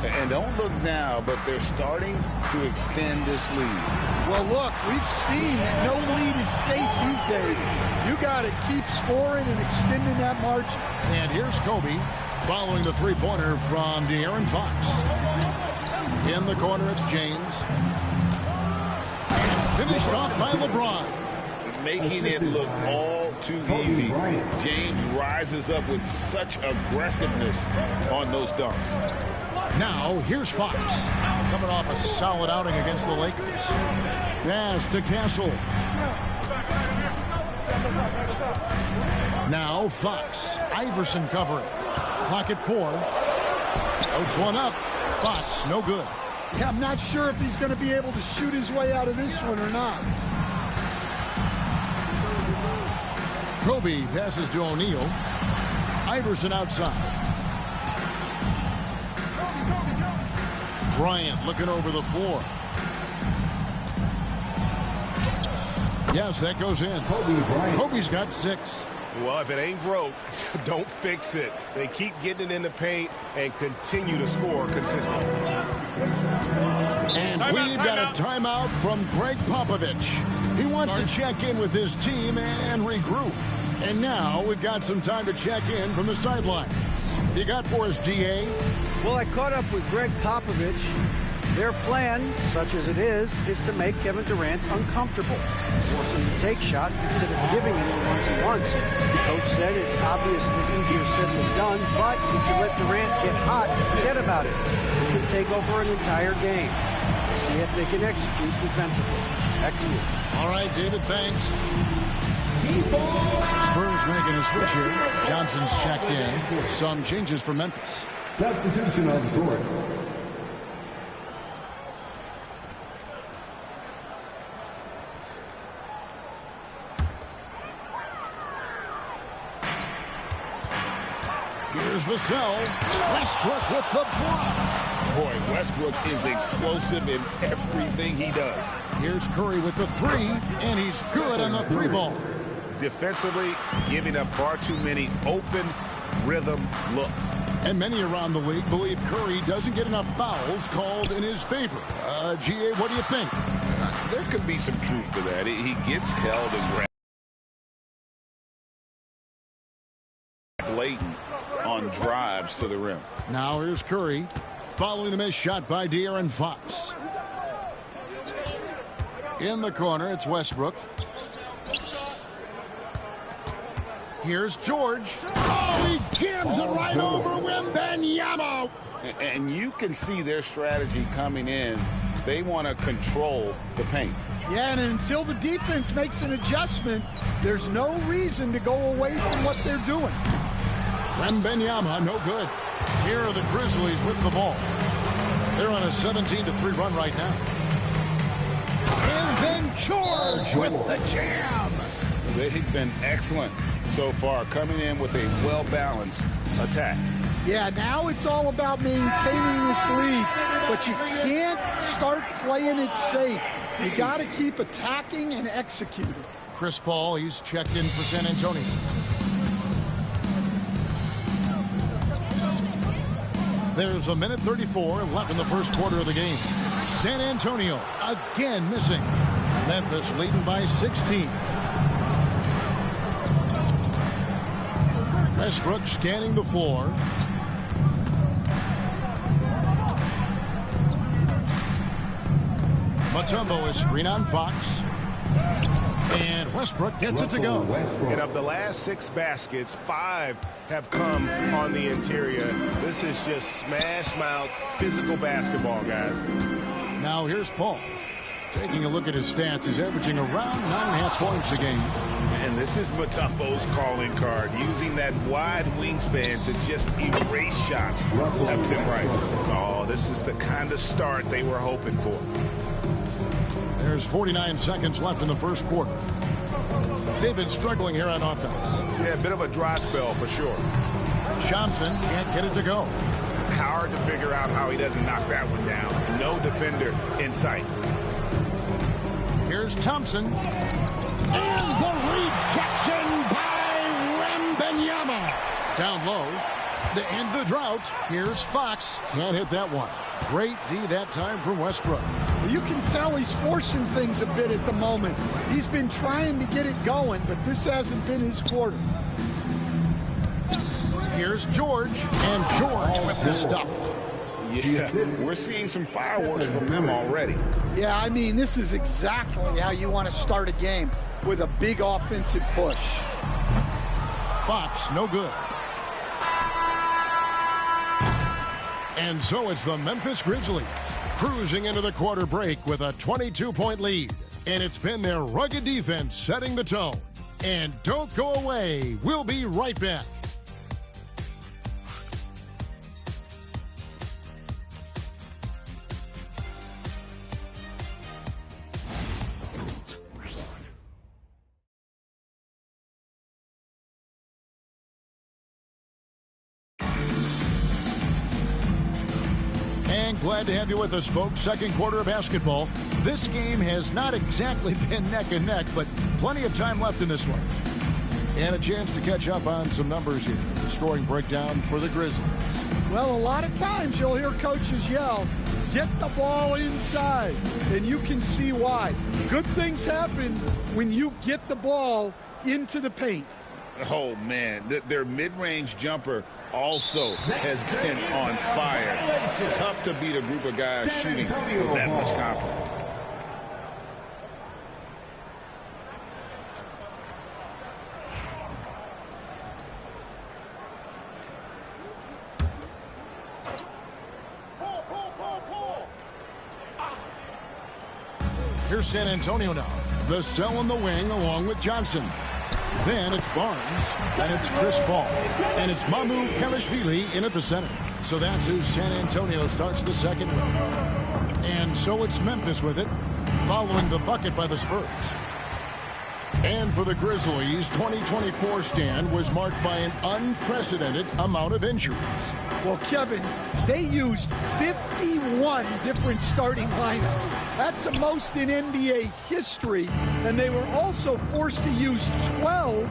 And don't look now, but they're starting to extend this lead. Well, look, we've seen that no lead is safe these days. You got to keep scoring and extending that margin. And here's Kobe following the three-pointer from De'Aaron Fox. In the corner, it's James. And finished off by LeBron. Making it look all too easy. James rises up with such aggressiveness on those dunks. Now, here's Fox. Coming off a solid outing against the Lakers. Pass to Castle. Now, Fox. Iverson covering. Clock at 4. Floats one up. Fox, no good. Yeah, I'm not sure if he's going to be able to shoot his way out of this one or not. Kobe passes to O'Neal. Iverson outside. Bryant looking over the floor. Yes, that goes in. Kobe's got 6. Well, if it ain't broke, don't fix it. They keep getting it in the paint and continue to score consistently. And we've got a timeout from Greg Popovich. He wants to check in with his team and regroup. And now we've got some time to check in from the sidelines. You got for us, DA? Well, I caught up with Greg Popovich. Their plan, such as it is to make Kevin Durant uncomfortable. Force him to take shots instead of giving him the ones he wants. The coach said it's obviously easier said than done, but if you let Durant get hot, forget about it. He can take over an entire game. See if they can execute defensively. Back to you. All right, David, thanks. Spurs making a switch here. Johnson's checked in. Some changes for Memphis. Substitution on the court. Here's Vassell. Westbrook with the block. Boy, Westbrook is explosive in everything he does. Here's Curry with the three, and he's good on the three ball. Defensively, giving up far too many open rhythm looks. And many around the league believe Curry doesn't get enough fouls called in his favor. GA, what do you think? There could be some truth to that. He gets held and grabbed blatant on drives to the rim. Now here's Curry following the missed shot by De'Aaron Fox. In the corner, it's Westbrook. Here's George. Oh, he jams it right over Wembanyama. And you can see their strategy coming in. They want to control the paint. Yeah, and until the defense makes an adjustment, there's no reason to go away from what they're doing. Wembanyama, no good. Here are the Grizzlies with the ball. They're on a 17-3 run right now. And then George with the jam. They've been excellent so far, coming in with a well-balanced attack. Yeah, now it's all about maintaining this lead, but you can't start playing it safe. You got to keep attacking and executing. Chris Paul, he's checked in for San Antonio. There's a minute 34 left in the first quarter of the game. San Antonio again missing. Memphis leading by 16. Westbrook scanning the floor. Mutombo is screen on Fox. And Westbrook gets it to go. And of the last 6 baskets, 5 have come on the interior. This is just smash mouth physical basketball, guys. Now here's Paul. Taking a look at his stats, he's averaging around 9.5 points a game. And this is Mutombo's calling card, using that wide wingspan to just erase shots left and right. Oh, this is the kind of start they were hoping for. There's 49 seconds left in the first quarter. They've been struggling here on offense. Yeah, a bit of a dry spell for sure. Johnson can't get it to go. Hard to figure out how he doesn't knock that one down. No defender in sight. Here's Thompson. And the rejection by Wembanyama. Down low. To end the drought, here's Fox. Can't hit that one. Great D that time from Westbrook. You can tell he's forcing things a bit at the moment. He's been trying to get it going, but this hasn't been his quarter. Here's George, and George with the stuff. Yeah, we're seeing some fireworks from them already. Yeah, I mean, this is exactly how you want to start a game, with a big offensive push. Fox, no good. And so it's the Memphis Grizzlies cruising into the quarter break with a 22-point lead. And it's been their rugged defense setting the tone. And don't go away. We'll be right back. And glad to have you with us, folks. Second quarter of basketball. This game has not exactly been neck and neck, but plenty of time left in this one. And a chance to catch up on some numbers here. The scoring breakdown for the Grizzlies. Well, a lot of times you'll hear coaches yell, get the ball inside, and you can see why. Good things happen when you get the ball into the paint. Oh, man, their mid-range jumper also has been on fire. Tough to beat a group of guys shooting with that much confidence. Here's San Antonio now. Vassell in the wing along with Johnson. Then it's Barnes, and it's Chris Paul, and it's Mamu Kelishvili in at the center. So that's who San Antonio starts the second with. And so it's Memphis with it, following the bucket by the Spurs. And for the Grizzlies, 2024 stand was marked by an unprecedented amount of injuries. Well, Kevin, they used 51 different starting lineups. That's the most in NBA history. And they were also forced to use 12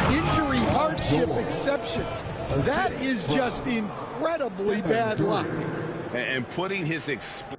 injury hardship exceptions. That is just incredibly bad luck. And putting his explosive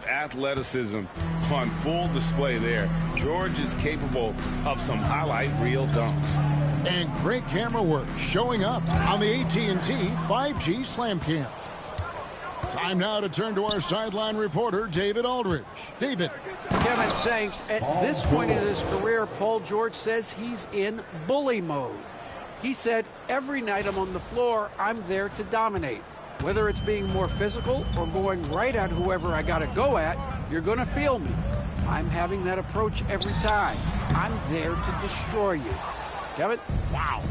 athleticism on full display there. George is capable of some highlight reel dunks. And great camera work showing up on the AT&T 5G Slam Cam. Time now to turn to our sideline reporter, David Aldridge. David. Kevin, thanks. At this point in his career, Paul George says he's in bully mode. He said, every night I'm on the floor, I'm there to dominate. Whether it's being more physical or going right at whoever I got to go at, you're going to feel me. I'm having that approach every time. I'm there to destroy you. Kevin? Wow.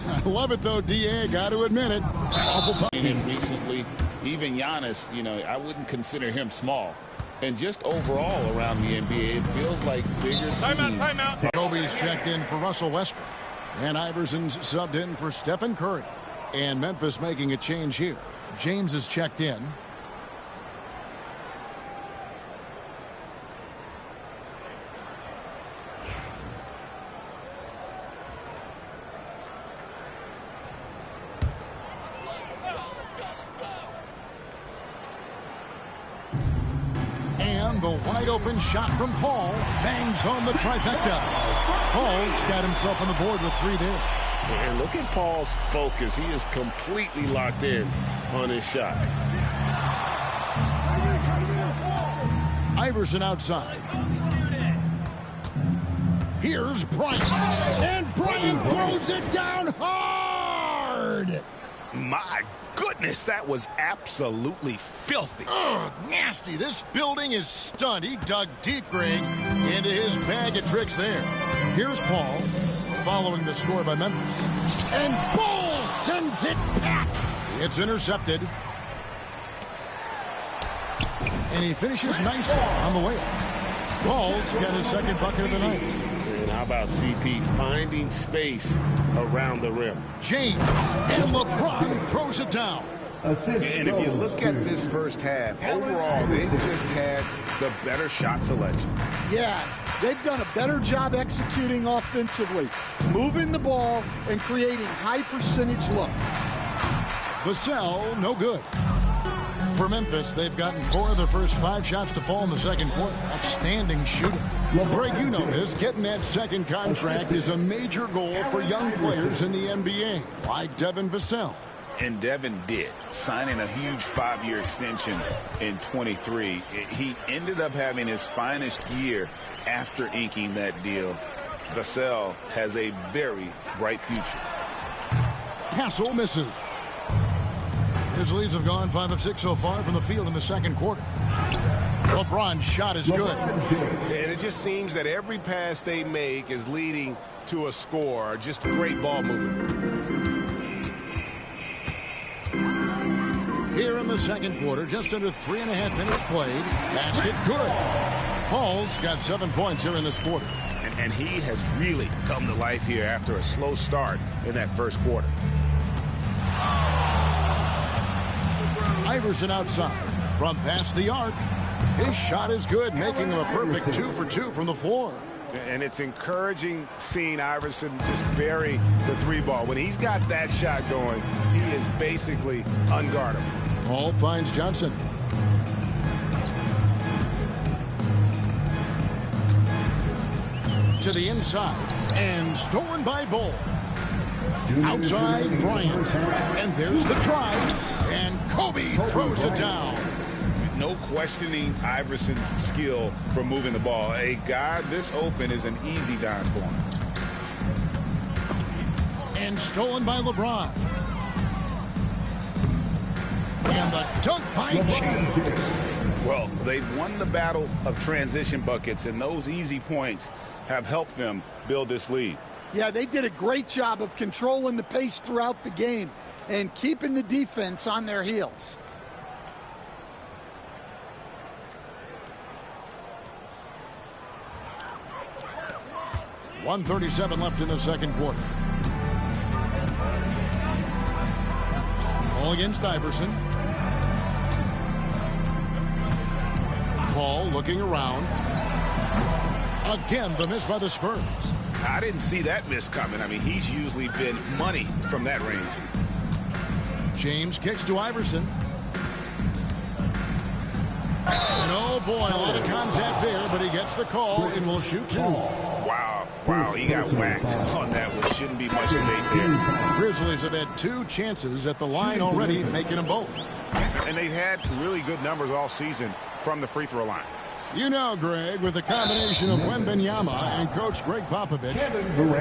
I love it, though, D.A. Got to admit it. Awful him recently. Even Giannis, I wouldn't consider him small. And just overall around the NBA, it feels like bigger teams. Timeout. Kobe's checked in for Russell Westbrook. And Iverson's subbed in for Stephen Curry. And Memphis making a change here. James is checked in. And the wide open shot from Paul bangs home the trifecta. Paul's got himself on the board with 3 there. And look at Paul's focus. He is completely locked in on his shot. Iverson outside. Here's Bryant. And Bryant throws it down hard. My goodness, that was absolutely filthy. Ugh, nasty. This building is stunned. He dug deep, Greg, into his bag of tricks there. Here's Paul, following the score by Memphis. And Ball sends it back. It's intercepted. And he finishes nicely on the way up. Ball's got his second bucket of the night. And how about CP finding space around the rim? James and LeBron throws it down. And if you look at this first half, overall, they just had the better shot selection. Yeah, they've done a better job executing offensively, moving the ball and creating high percentage looks. Vassell, no good. For Memphis, they've gotten 4 of their first 5 shots to fall in the second quarter. Outstanding shooting. Greg, you know this. Getting that second contract is a major goal for young players in the NBA, like Devin Vassell. And Devin did, signing a huge 5-year extension in 23. He ended up having his finest year after inking that deal. Vassell has a very bright future. Hassel misses. His leads have gone 5 of 6 so far from the field in the second quarter. LeBron's shot is good. And it just seems that every pass they make is leading to a score. Just great ball movement. Here in the second quarter, just under 3.5 minutes played. Basket good. Paul's got 7 points here in this quarter. And he has really come to life here after a slow start in that first quarter. Iverson outside from past the arc. His shot is good, making him a perfect 2 for 2 from the floor. And it's encouraging seeing Iverson just bury the three ball. When he's got that shot going, he is basically unguardable. Ball finds Johnson. To the inside, and stolen by Bull. Outside, Bryant. And there's the try, and Kobe throws it down. No questioning Iverson's skill for moving the ball. A guy this open is an easy dime for him. And stolen by LeBron. And the dunk by James. Well, they've won the battle of transition buckets, and those easy points have helped them build this lead. Yeah, they did a great job of controlling the pace throughout the game and keeping the defense on their heels. .137 left in the second quarter. Ball against Iverson. Paul looking around. Again, the miss by the Spurs. I didn't see that miss coming. I mean, he's usually been money from that range. James kicks to Iverson. And oh boy, a lot of contact there, but he gets the call and will shoot two. Wow, he got whacked on that one. Shouldn't be much debate there. Grizzlies have had 2 chances at the line already, making them both. And they've had really good numbers all season from the free throw line. You know, Greg, with the combination of Wembanyama and Coach Greg Popovich,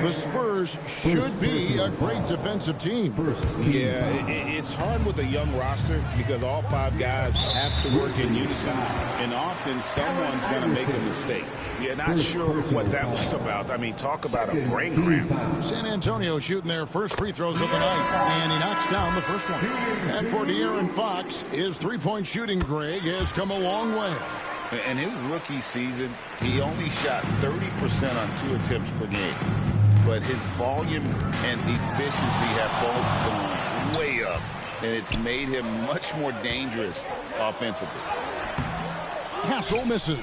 the Spurs should be a great defensive team. Yeah, it's hard with a young roster because all 5 guys have to work in unison, and often someone's going to make a mistake. You're not sure what that was about. I mean, talk about a brain cramp. San Antonio shooting their first free throws of the night, and he knocks down the first one. And for De'Aaron Fox, his three-point shooting, Greg, has come a long way. In his rookie season, he only shot 30% on 2 attempts per game. But his volume and efficiency have both gone way up, and it's made him much more dangerous offensively. Hassel misses.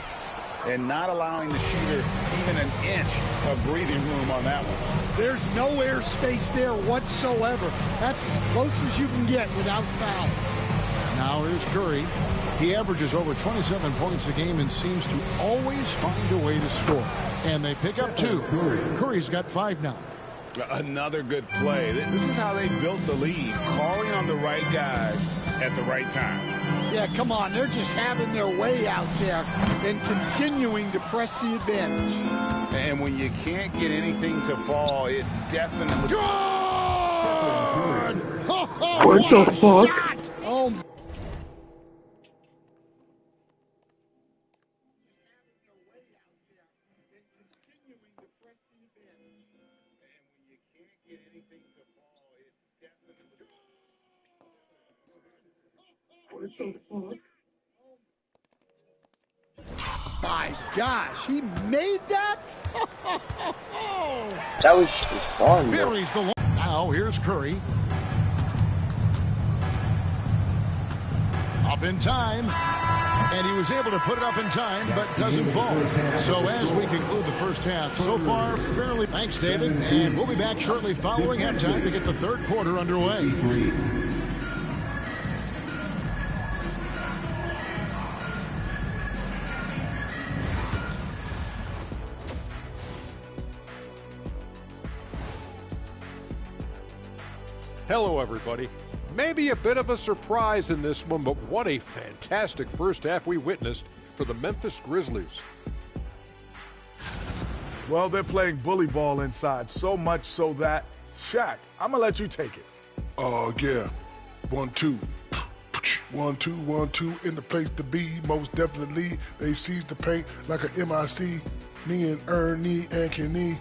And not allowing the shooter even an inch of breathing room on that one. There's no air space there whatsoever. That's as close as you can get without foul. Now here's Curry. He averages over 27 points a game and seems to always find a way to score. And they pick up 2. Curry's got 5 now. Another good play. This is how they built the lead, calling on the right guys at the right time. Yeah, come on. They're just having their way out there and continuing to press the advantage. And when you can't get anything to fall, it definitely... Good! What the fuck? Oh, my gosh, he made that? That was fun. Buries the now here's Curry. Up in time. And he was able to put it up in time, but doesn't fall. So as we conclude the first half, so far, fairly... Thanks, David. And we'll be back shortly following halftime to get the third quarter underway. Hello, everybody. Maybe a bit of a surprise in this one, but what a fantastic first half we witnessed for the Memphis Grizzlies. Well, they're playing bully ball inside, so much so that, Shaq, I'm going to let you take it. Oh, yeah. 1-2. 1-2, 1-2, in the place to be, most definitely. They seize the paint like a MIC, knee and earn, knee and can knee.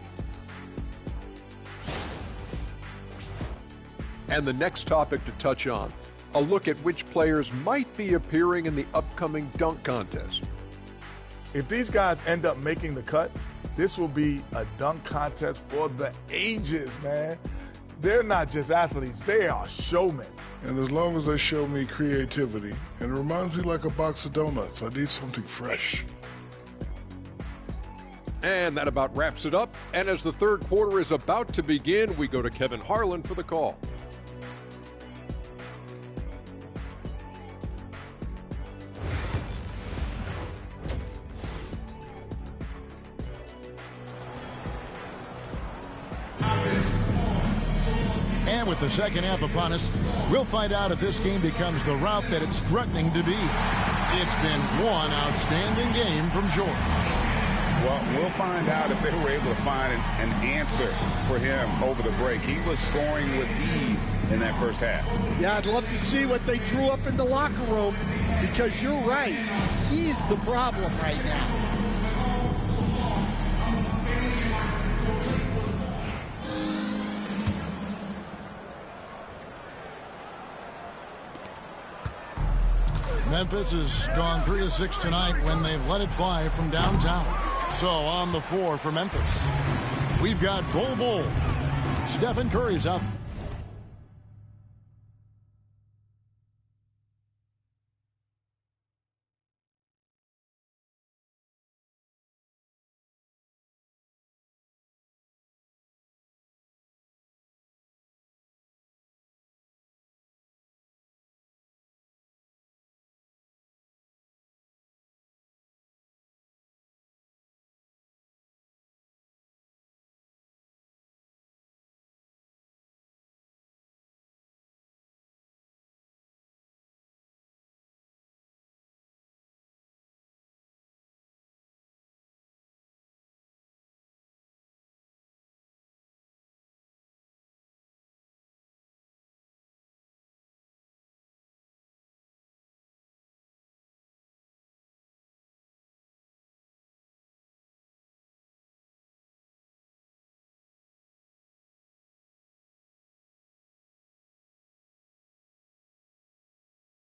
And the next topic to touch on, a look at which players might be appearing in the upcoming dunk contest. If these guys end up making the cut, this will be a dunk contest for the ages, man. They're not just athletes, they are showmen. And as long as they show me creativity, and it reminds me like a box of donuts, I need something fresh. And that about wraps it up. And as the third quarter is about to begin, we go to Kevin Harlan for the call. And with the second half upon us, we'll find out if this game becomes the route that it's threatening to be. It's been one outstanding game from George. Well, we'll find out if they were able to find an answer for him over the break. He was scoring with ease in that first half. Yeah, I'd love to see what they drew up in the locker room, because you're right. He's the problem right now. Memphis has gone 3 of 6 tonight when they've let it fly from downtown. So on the floor for Memphis, we've got Bol. Stephen Curry's out.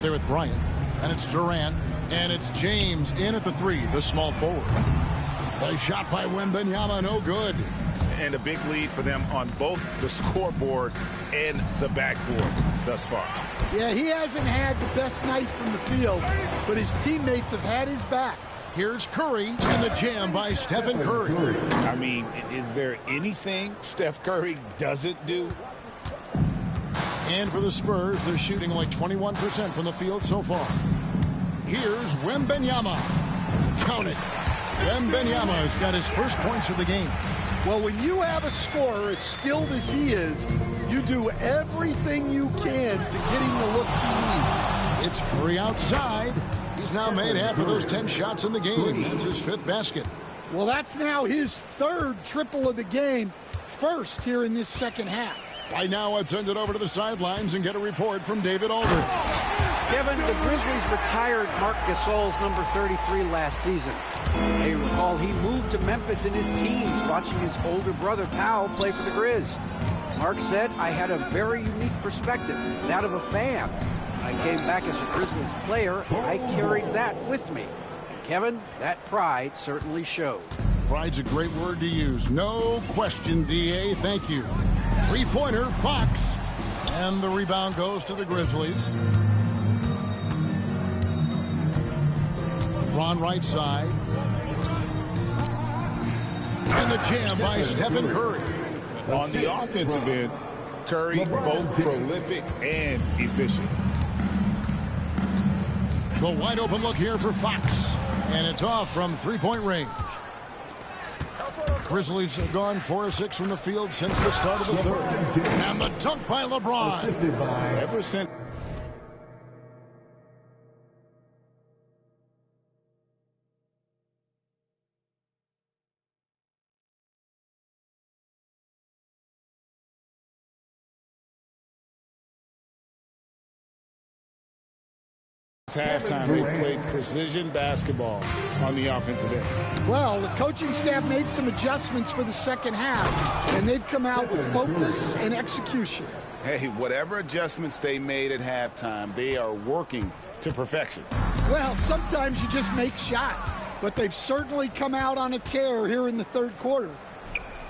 There with Bryant, and it's Durant, and it's James in at the 3, the small forward. A shot by Wembanyama, no good. And a big lead for them on both the scoreboard and the backboard thus far. Yeah, he hasn't had the best night from the field, but his teammates have had his back. Here's Curry, and the jam by Stephen Curry. I mean, is there anything Steph Curry doesn't do? And for the Spurs, they're shooting only 21% from the field so far. Here's Wembanyama. Count it. Wembanyama has got his first points of the game. Well, when you have a scorer as skilled as he is, you do everything you can to get him the looks he needs. It's Curry outside. He's now made half of those 10 shots in the game. That's his 5th basket. Well, that's now his 3rd triple of the game, first here in this second half. By now, I'd send it over to the sidelines and get a report from David Aldridge. Kevin, the Grizzlies retired Marc Gasol's number 33 last season. You may recall he moved to Memphis in his teens, watching his older brother Powell play for the Grizz. Marc said, I had a very unique perspective, that of a fan. When I came back as a Grizzlies player, I carried that with me. And Kevin, that pride certainly showed. Pride's a great word to use. No question, D.A. Thank you. 3-pointer, Fox. And the rebound goes to the Grizzlies. Ron right side. And the jam by Stephen Curry. On the offensive end, Curry both prolific and efficient. The wide open look here for Fox. And it's off from 3-point range. Grizzlies have gone 4 of 6 from the field since the start of the 3rd. And the dunk by LeBron. Ever since halftime, they played precision basketball on the offensive end. Well, the coaching staff made some adjustments for the second half, and they've come out with focus and execution. Hey, whatever adjustments they made at halftime, they are working to perfection. Well, sometimes you just make shots, but they've certainly come out on a tear here in the 3rd quarter.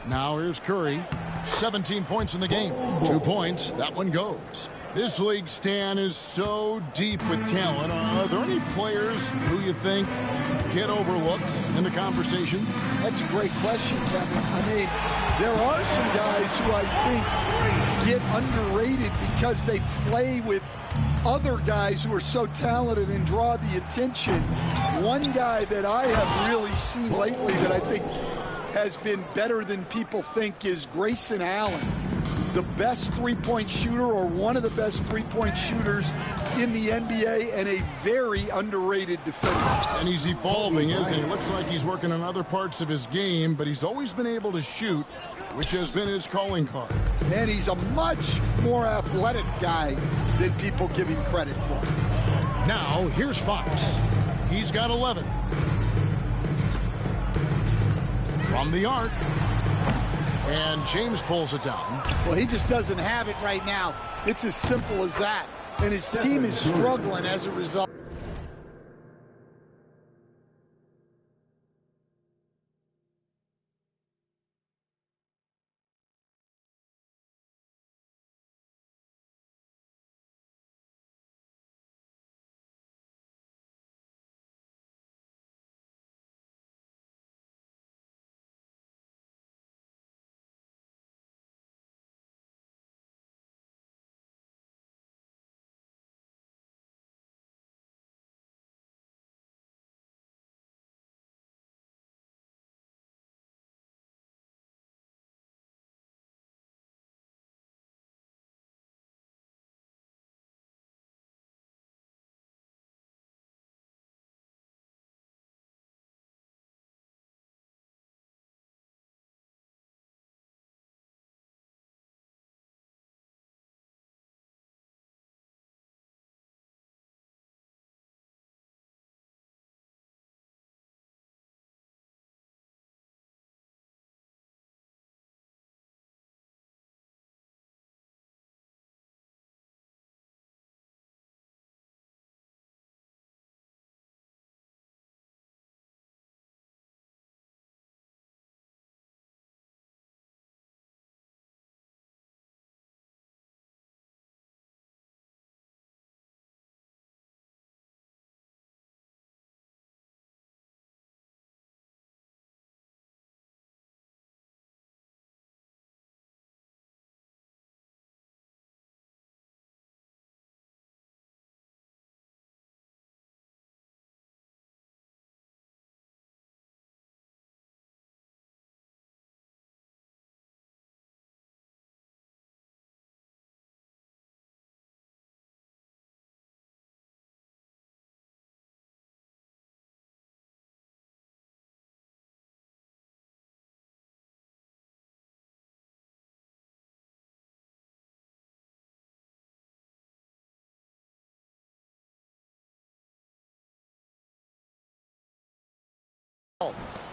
Now here's Curry. 17 points in the game. 2 points. That one goes. This league, Stan, is so deep with talent. Are there any players who you think get overlooked in the conversation? That's a great question, Kevin. I mean, there are some guys who I think get underrated because they play with other guys who are so talented and draw the attention. One guy that I have really seen lately that I think has been better than people think is Grayson Allen. The best three-point shooter, or one of the best three-point shooters in the NBA, and a very underrated defender. And he's evolving, isn't he? Looks like he's working on other parts of his game, but he's always been able to shoot, which has been his calling card. And he's a much more athletic guy than people give him credit for. Now, here's Fox. He's got 11. From the arc. And James pulls it down. Well, he just doesn't have it right now. It's as simple as that. And his team is struggling as a result.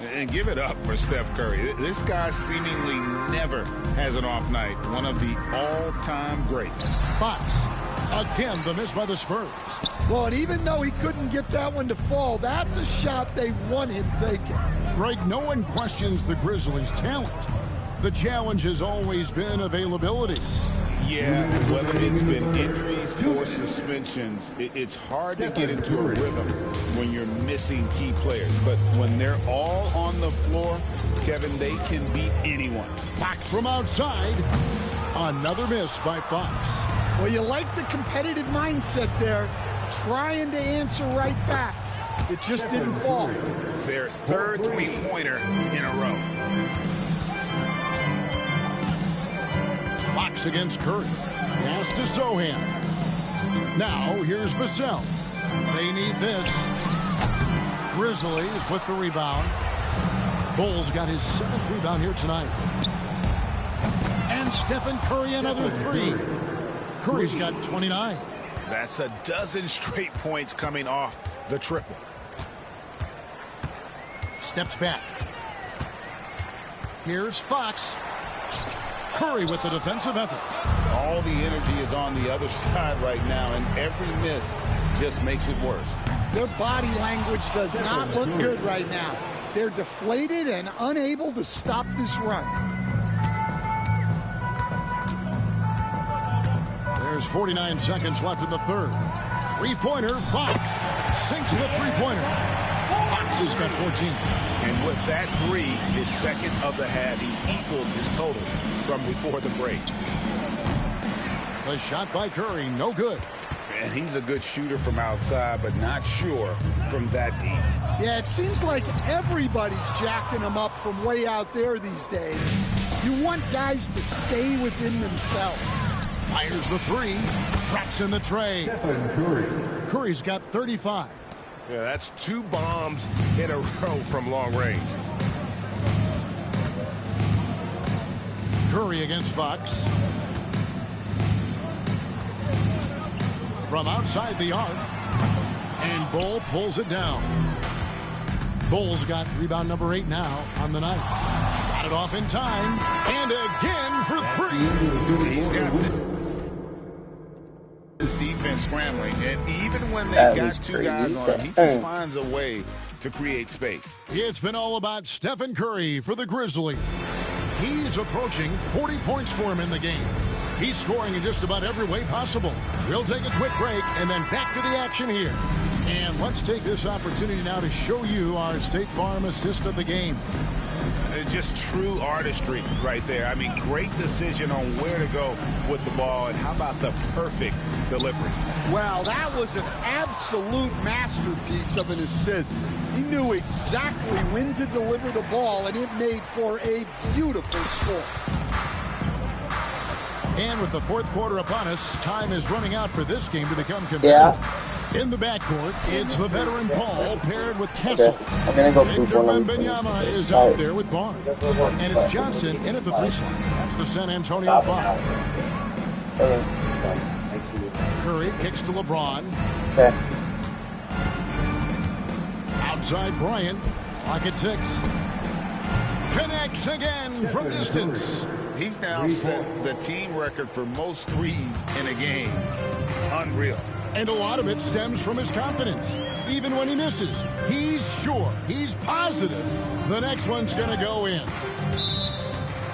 And give it up for Steph Curry. This guy seemingly never has an off night. One of the all-time greats. Fox. Again, the miss by the Spurs. Well, and even though he couldn't get that one to fall, that's a shot they want him taking. Greg, no one questions the Grizzlies' talent. The challenge has always been availability. Yeah, whether it's been injuries or suspensions, it's hard to get into a rhythm when you're missing key players. But when they're all on the floor, Kevin, they can beat anyone. Fox from outside. Another miss by Fox. Well, you like the competitive mindset there, trying to answer right back. It just didn't fall. Their third three-pointer in a row. Fox against Curry. Pass to Sohan. Now here's Vassell. They need this. Grizzlies with the rebound. Bulls got his 7th rebound here tonight. And Stephen Curry another 3. Curry's got 29. That's a dozen straight points coming off the triple. Steps back. Here's Fox. Curry with the defensive effort. All the energy is on the other side right now, and every miss just makes it worse. Their body language does not look good right now. They're deflated and unable to stop this run. There's 49 seconds left in the third. Three-pointer, Fox sinks the three-pointer. Fox has got 14. And with that three, his second of the half, he equaled his total from before the break. The shot by Curry, no good. And he's a good shooter from outside, but not sure from that deep. Yeah, it seems like everybody's jacking him up from way out there these days. You want guys to stay within themselves. Fires the three, drops in the tray. Curry's got 35. Yeah, that's 2 bombs in a row from long range. Curry against Fox. From outside the arc. And Bull pulls it down. Bull's got rebound number 8 now on the night. Got it off in time. And again for 3. He's got his defense scrambling. And even when they've got 2 guys on him, he just finds a way to create space. It's been all about Stephen Curry for the Grizzlies. He's approaching 40 points for him in the game. He's scoring in just about every way possible. We'll take a quick break and then back to the action here. And let's take this opportunity now to show you our State Farm assist of the game. Just true artistry right there. I mean, great decision on where to go with the ball, and how about the perfect delivery? Well, that was an absolute masterpiece of an assist. He knew exactly when to deliver the ball, and it made for a beautiful score. And with the fourth quarter upon us, time is running out for this game to become competitive. In the backcourt, it's the veteran Paul paired with Kessel. Victor Wembanyama is out there with Barnes. And it's Johnson in at the 3 slot. That's the San Antonio 5. Curry kicks to LeBron. Outside Bryant. Clock at 6. Connects again from distance. He's now set the team record for most threes in a game. Unreal. And a lot of it stems from his confidence. Even when he misses, he's sure, he's positive the next one's going to go in.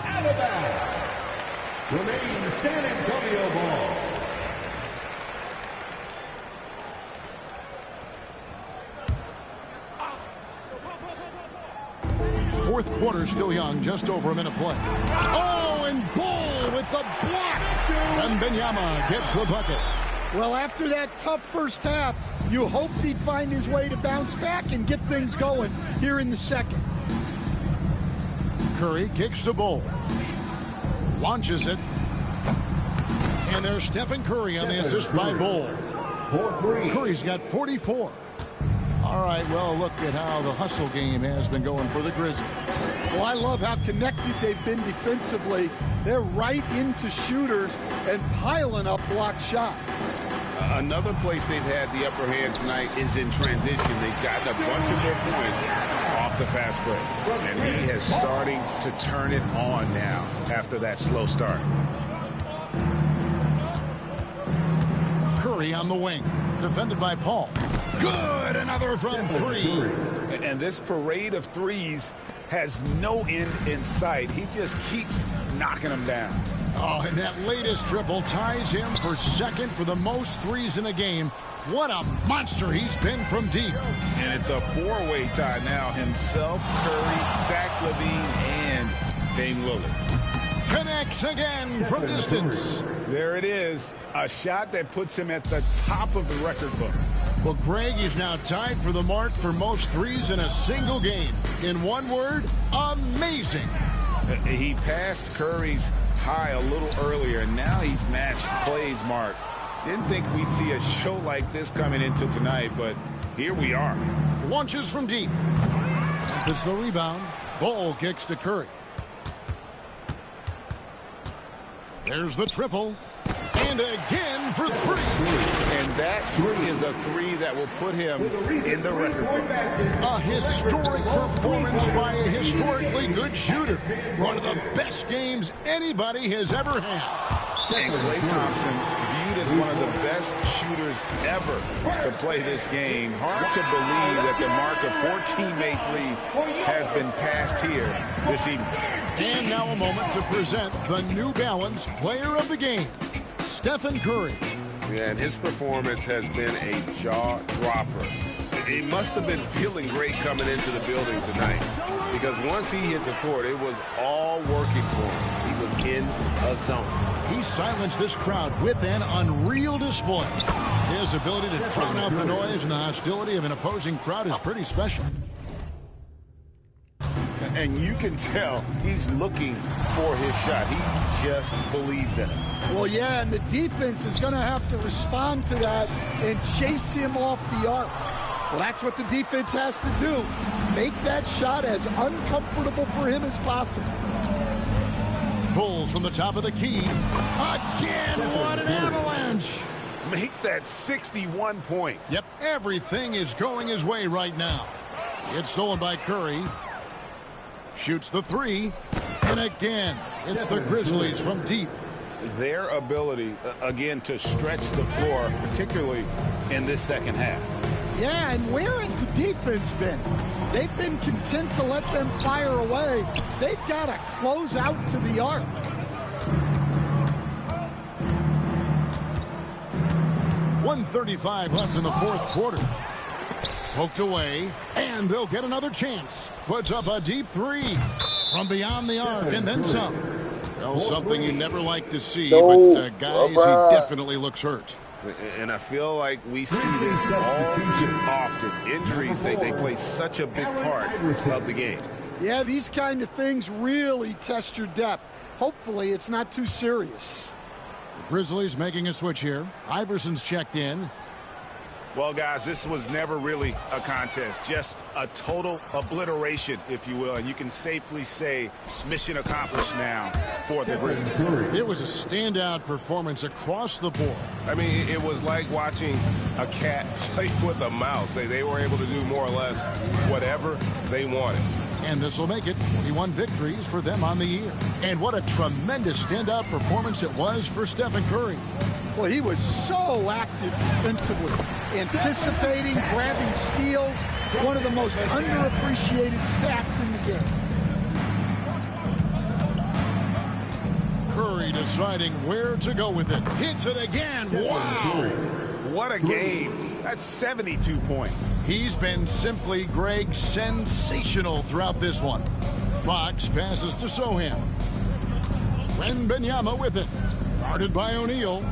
Out of bounds. Remain San Antonio ball. Fourth quarter still young, just over a minute play. Oh, and Bull with the block. And Wembanyama gets the bucket. Well, after that tough first half, you hoped he'd find his way to bounce back and get things going here in the second. Curry kicks to Bull. Launches it. And there's Stephen Curry on the assist by Bull. Curry's got 44. All right, well, look at how the hustle game has been going for the Grizzlies. Well, I love how connected they've been defensively. They're right into shooters and piling up block shots. Another place they've had the upper hand tonight is in transition. They've gotten a bunch of their points off the fast break. And he is starting to turn it on now after that slow start. Curry on the wing, defended by Paul. Good, another from 3. And this parade of threes has no end in sight. He just keeps knocking them down. Oh, and that latest triple ties him for second for the most threes in a game. What a monster he's been from deep. And it's a 4-way tie now. Himself, Curry, Zach LaVine, and Dame Lillard. Connects again from distance. There it is. A shot that puts him at the top of the record book. Well, Greg is now tied for the mark for most threes in a single game. In one word, amazing. He passed Curry's high a little earlier, and now he's matched Clay's mark. Didn't think we'd see a show like this coming into tonight, but here we are. Launches from deep. It's the rebound. Bull kicks to Curry. There's the triple. And again for 3. And that is a 3 that will put him in the record book. A historic performance by a historically good shooter. One of the best games anybody has ever had. And Klay Thompson viewed as one of the best shooters ever to play this game. Hard to believe that the mark of 14 made threes has been passed here this evening. And now a moment to present the New Balance Player of the Game. Stephen Curry. Yeah, and his performance has been a jaw-dropper. He must have been feeling great coming into the building tonight, because once he hit the court, it was all working for him. He was in a zone. He silenced this crowd with an unreal display. His ability to drown out the noise and the hostility of an opposing crowd is pretty special. And you can tell he's looking for his shot. He just believes in it. Well, yeah, and the defense is going to have to respond to that and chase him off the arc. Well, that's what the defense has to do. Make that shot as uncomfortable for him as possible. Pulls from the top of the key. Again, what an avalanche. Make that 61 points. Yep, everything is going his way right now. It's stolen by Curry. Shoots the three. And again, it's the Grizzlies from deep. Their ability, again, to stretch the floor, particularly in this second half. Yeah, and where has the defense been? They've been content to let them fire away. They've got to close out to the arc. .135 left in the fourth quarter. Poked away, and they'll get another chance. Puts up a deep three from beyond the arc, and then some. Well, something you never like to see, but guys, he definitely looks hurt. And I feel like we see this all too often. Injuries, they play such a big part of the game. Yeah, these kind of things really test your depth. Hopefully, it's not too serious. The Grizzlies making a switch here. Iverson's checked in. Well, guys, this was never really a contest, just a total obliteration, if you will. And you can safely say mission accomplished now for the Grizzlies. It was a standout performance across the board. I mean, it was like watching a cat play with a mouse. They were able to do more or less whatever they wanted. And this will make it 41 victories for them on the year. And what a tremendous standout performance it was for Stephen Curry. Well, he was so active defensively, anticipating, grabbing steals, one of the most underappreciated stats in the game. Curry deciding where to go with it. Hits it again. Wow. What a game. That's 72 points. He's been simply, Greg, sensational throughout this one. Fox passes to Sohan. Wembanyama with it. Guarded by O'Neal.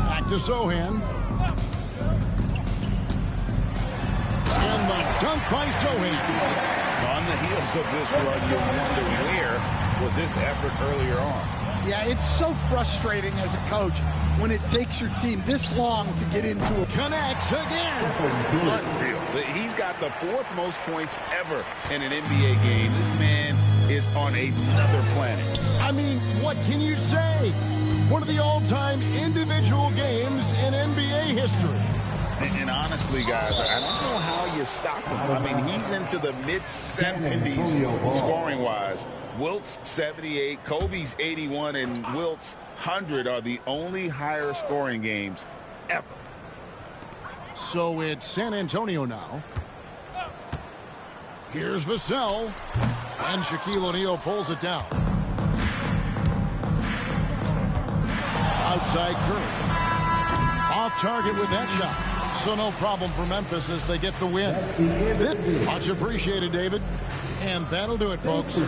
Back to Sohan. And the dunk by Sohan. On the heels of this run, you wonder where was this effort earlier on. Yeah, it's so frustrating as a coach when it takes your team this long to get into a... Connects again. Unreal. He's got the fourth most points ever in an NBA game. This man is on another planet. I mean, what can you say? One of the all-time individual games in NBA history. And honestly, guys, I don't know how you stop him. I mean, he's into the mid-70s scoring-wise. Wilt's 78, Kobe's 81, and Wilt's 100 are the only higher scoring games ever. So it's San Antonio now. Here's Vassell. And Shaquille O'Neal pulls it down. Outside Curry. Off target with that shot. So no problem for Memphis as they get the win. Much appreciated, David. And that'll do it, folks.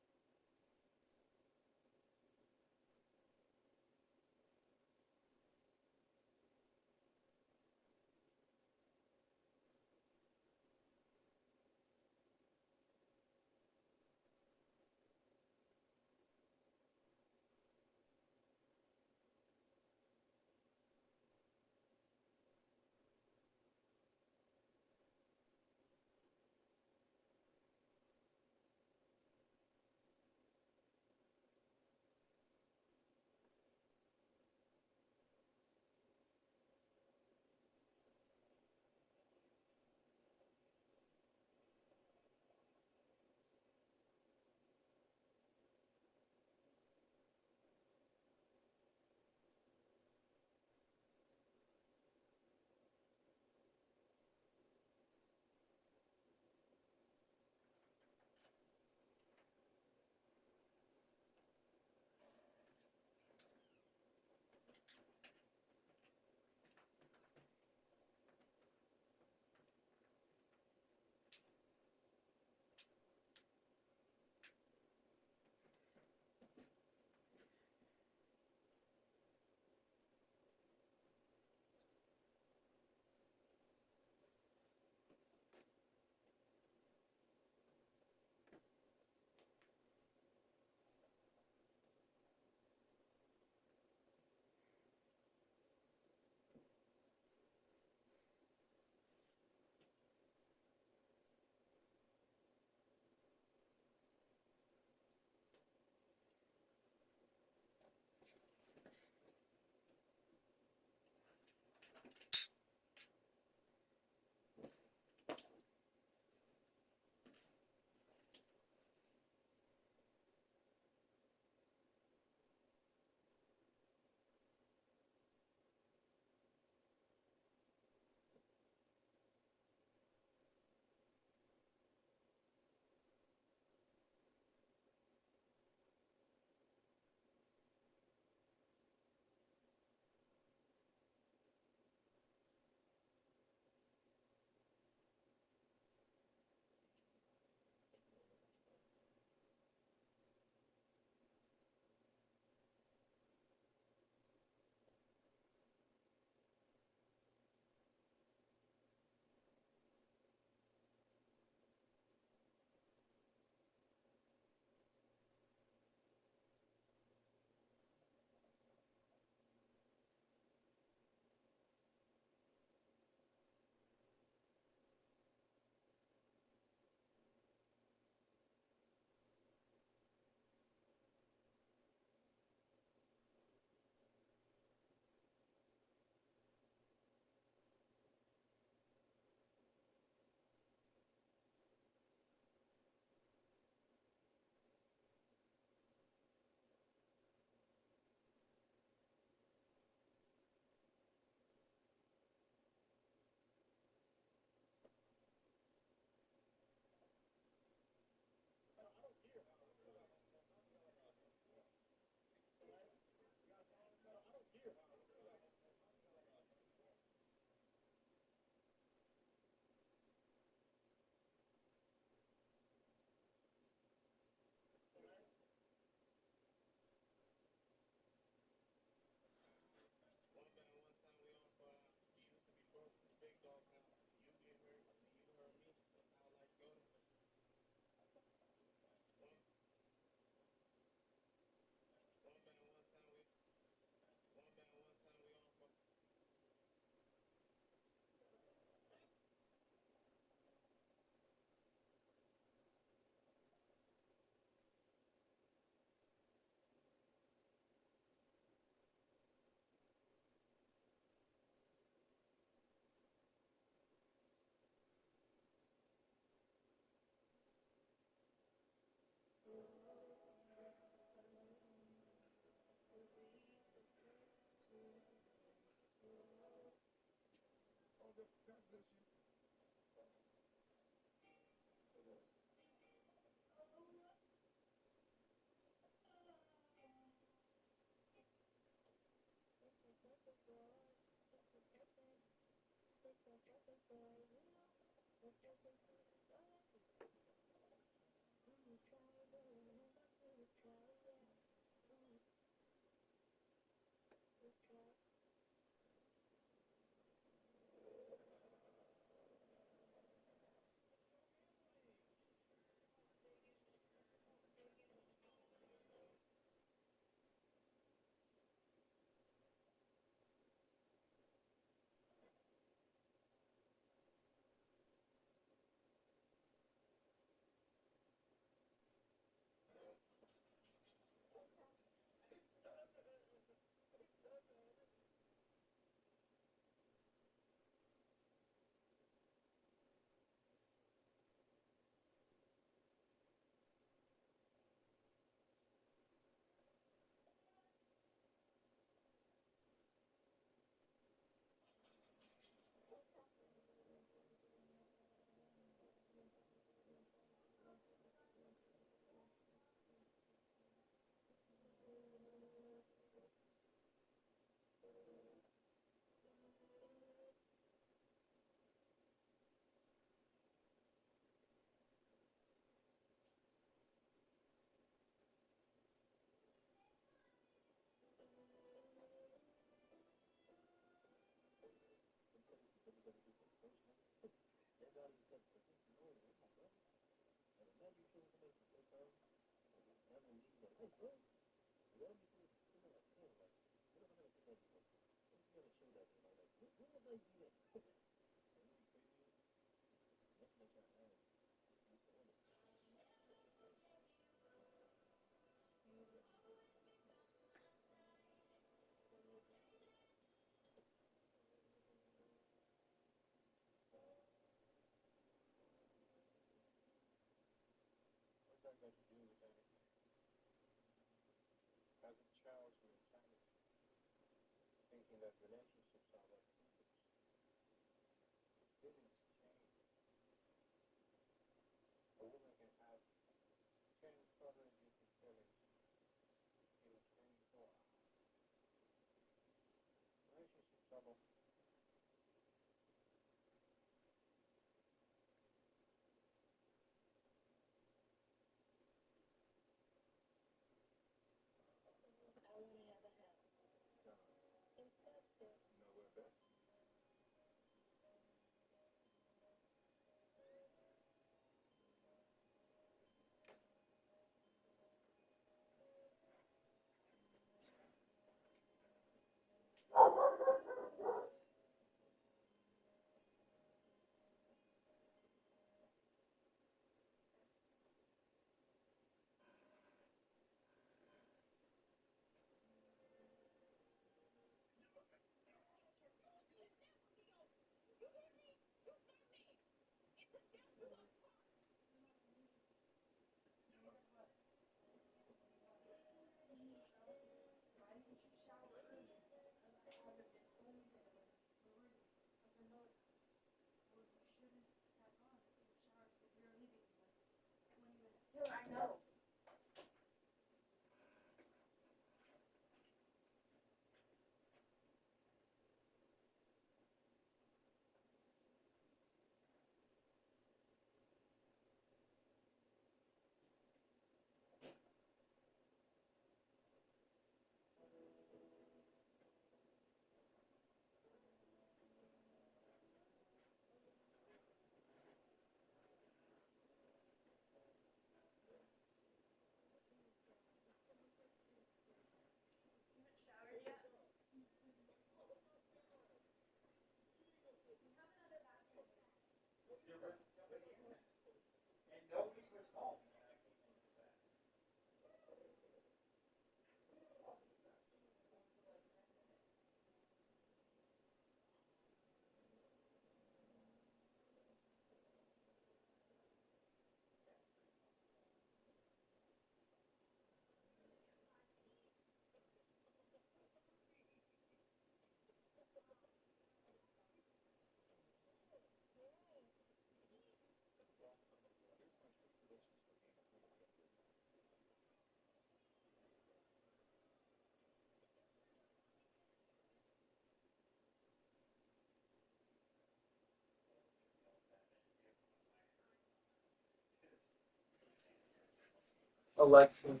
Alexa,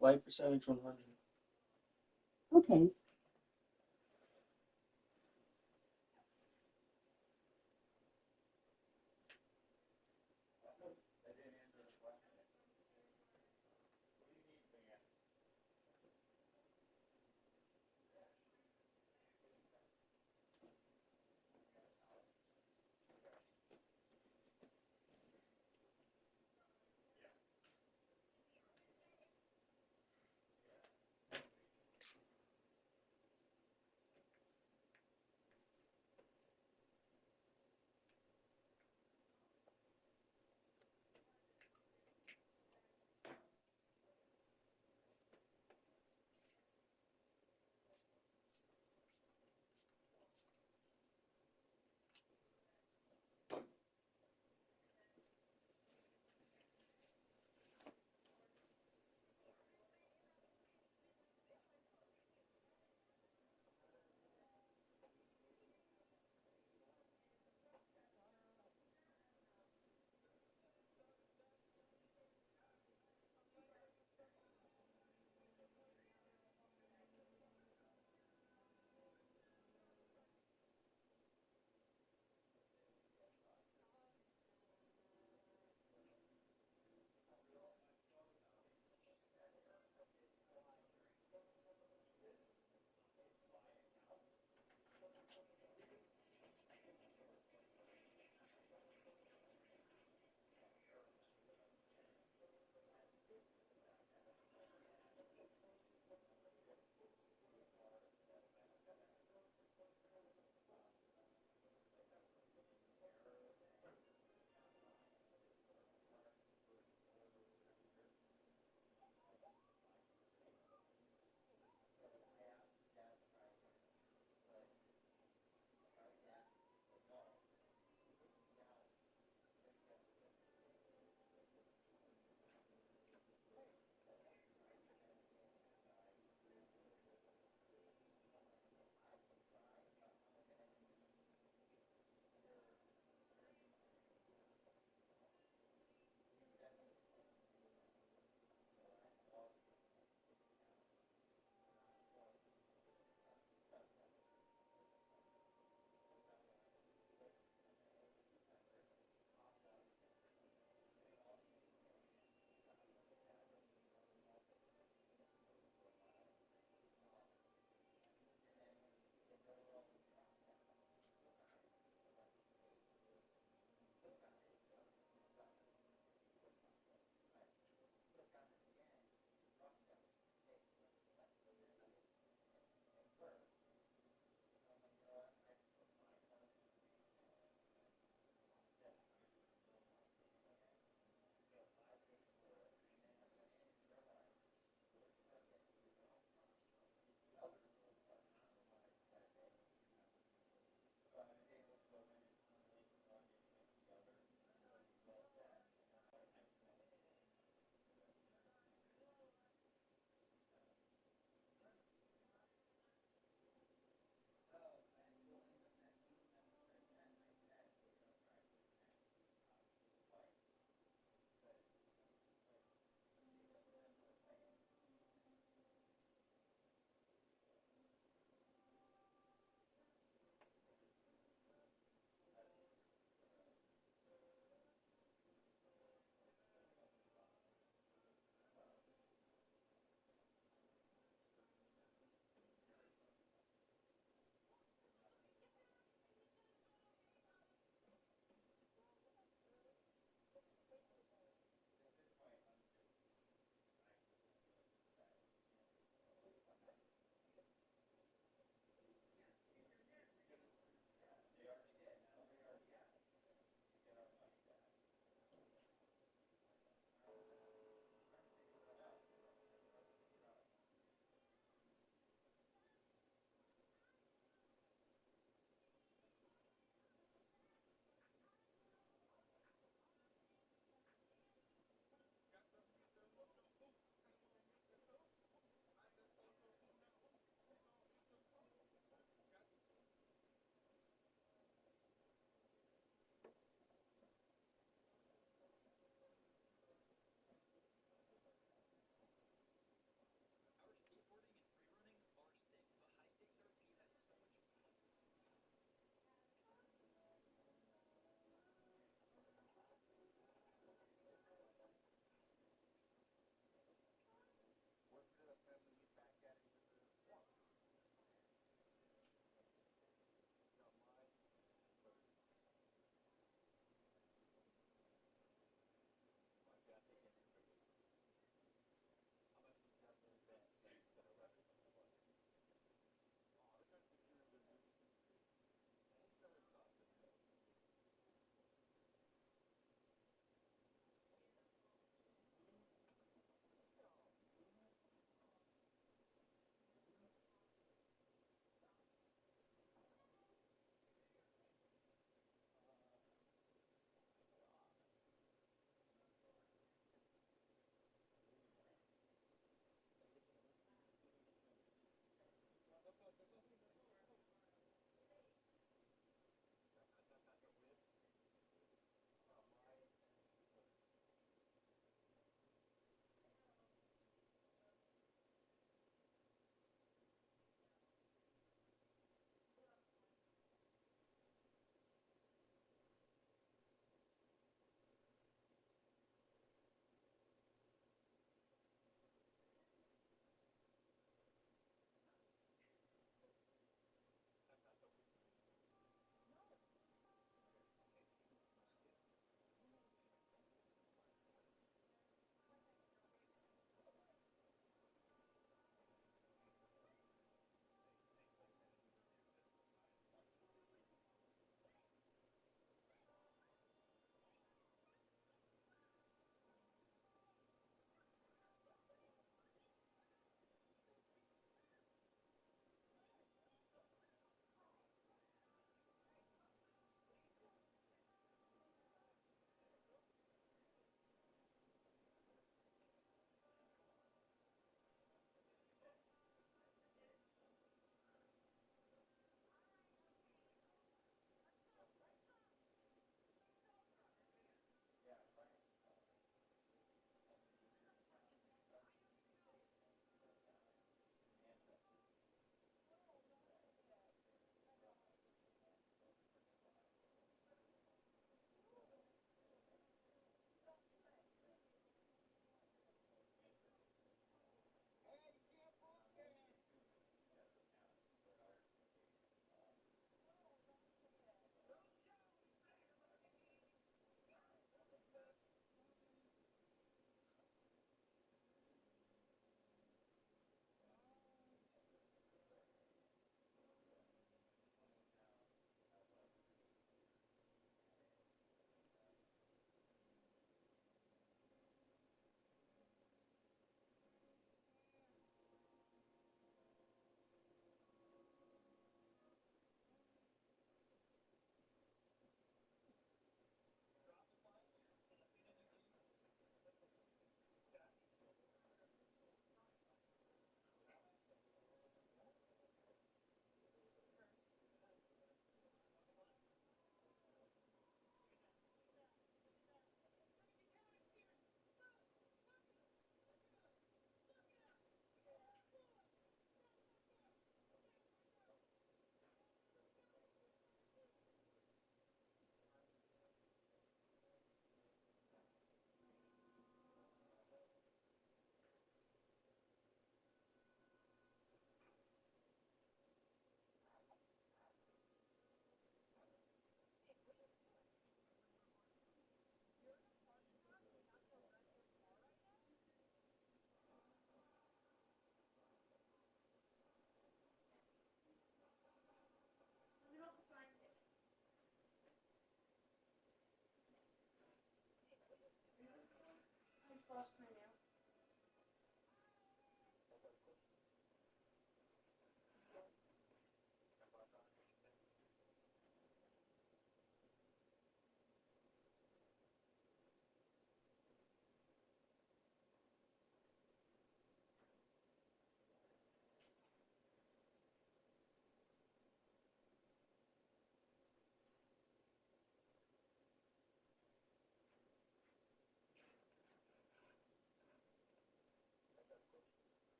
white percentage 100. Okay.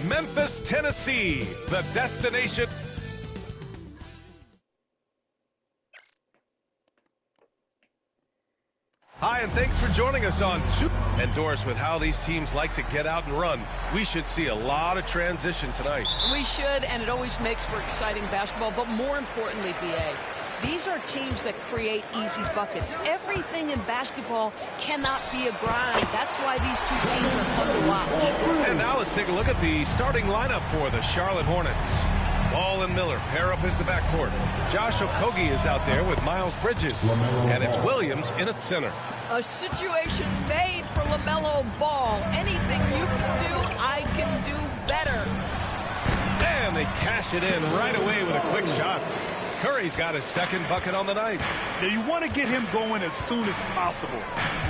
Memphis, Tennessee, the destination. Hi, and thanks for joining us on Two. And Doris, with how these teams like to get out and run, we should see a lot of transition tonight. We should, and it always makes for exciting basketball. But more importantly, BA, these are teams that create easy buckets. Everything in basketball cannot be a grind. That's why these two teams are fun to watch. And now let's take a look at the starting lineup for the Charlotte Hornets. Ball and Miller pair up as the backcourt. Josh Okogie is out there with Miles Bridges. And it's Williams in at center. A situation made for LaMelo Ball. Anything you can do, I can do better. And they cash it in right away with a quick shot. Curry's got his second bucket on the night. Now you want to get him going as soon as possible.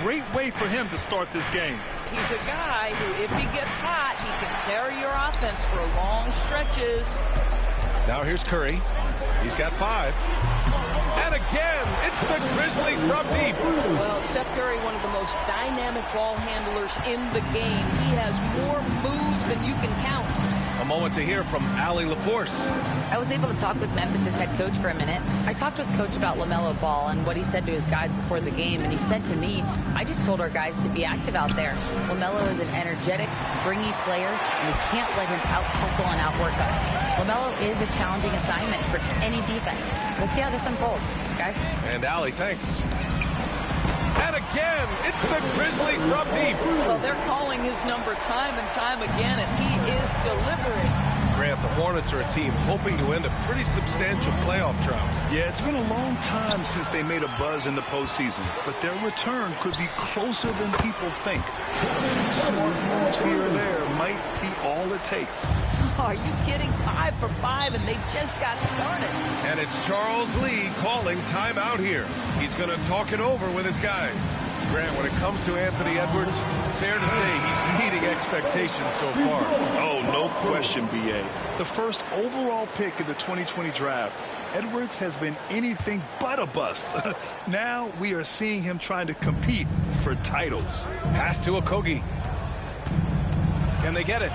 Great way for him to start this game. He's a guy who, if he gets hot, he can carry your offense for long stretches. Now here's Curry. He's got 5. And again, it's the Grizzlies from deep. Well, Steph Curry, one of the most dynamic ball handlers in the game. He has more moves than you can count. A moment to hear from Allie LaForce. I was able to talk with Memphis' head coach for a minute. I talked with Coach about LaMelo Ball and what he said to his guys before the game, and he said to me, I just told our guys to be active out there. LaMelo is an energetic, springy player, and we can't let him out-hustle and outwork us. LaMelo is a challenging assignment for any defense. We'll see how this unfolds, guys. And Allie, thanks. And again, it's the Grizzlies from deep. Well, they're calling his number time and time again, and he is delivering. Grant, the Hornets are a team hoping to end a pretty substantial playoff drought. Yeah, it's been a long time since they made a buzz in the postseason, but their return could be closer than people think. A few smart moves here or there might be all it takes. Are you kidding? 5 for 5, and they just got started. And it's Charles Lee calling timeout here. He's going to talk it over with his guys. Grant, when it comes to Anthony Edwards, fair to say he's meeting expectations so far. Oh, no question, B.A. The first overall pick in the 2020 draft, Edwards has been anything but a bust. Now we are seeing him trying to compete for titles. Pass to Okogie. Can they get it?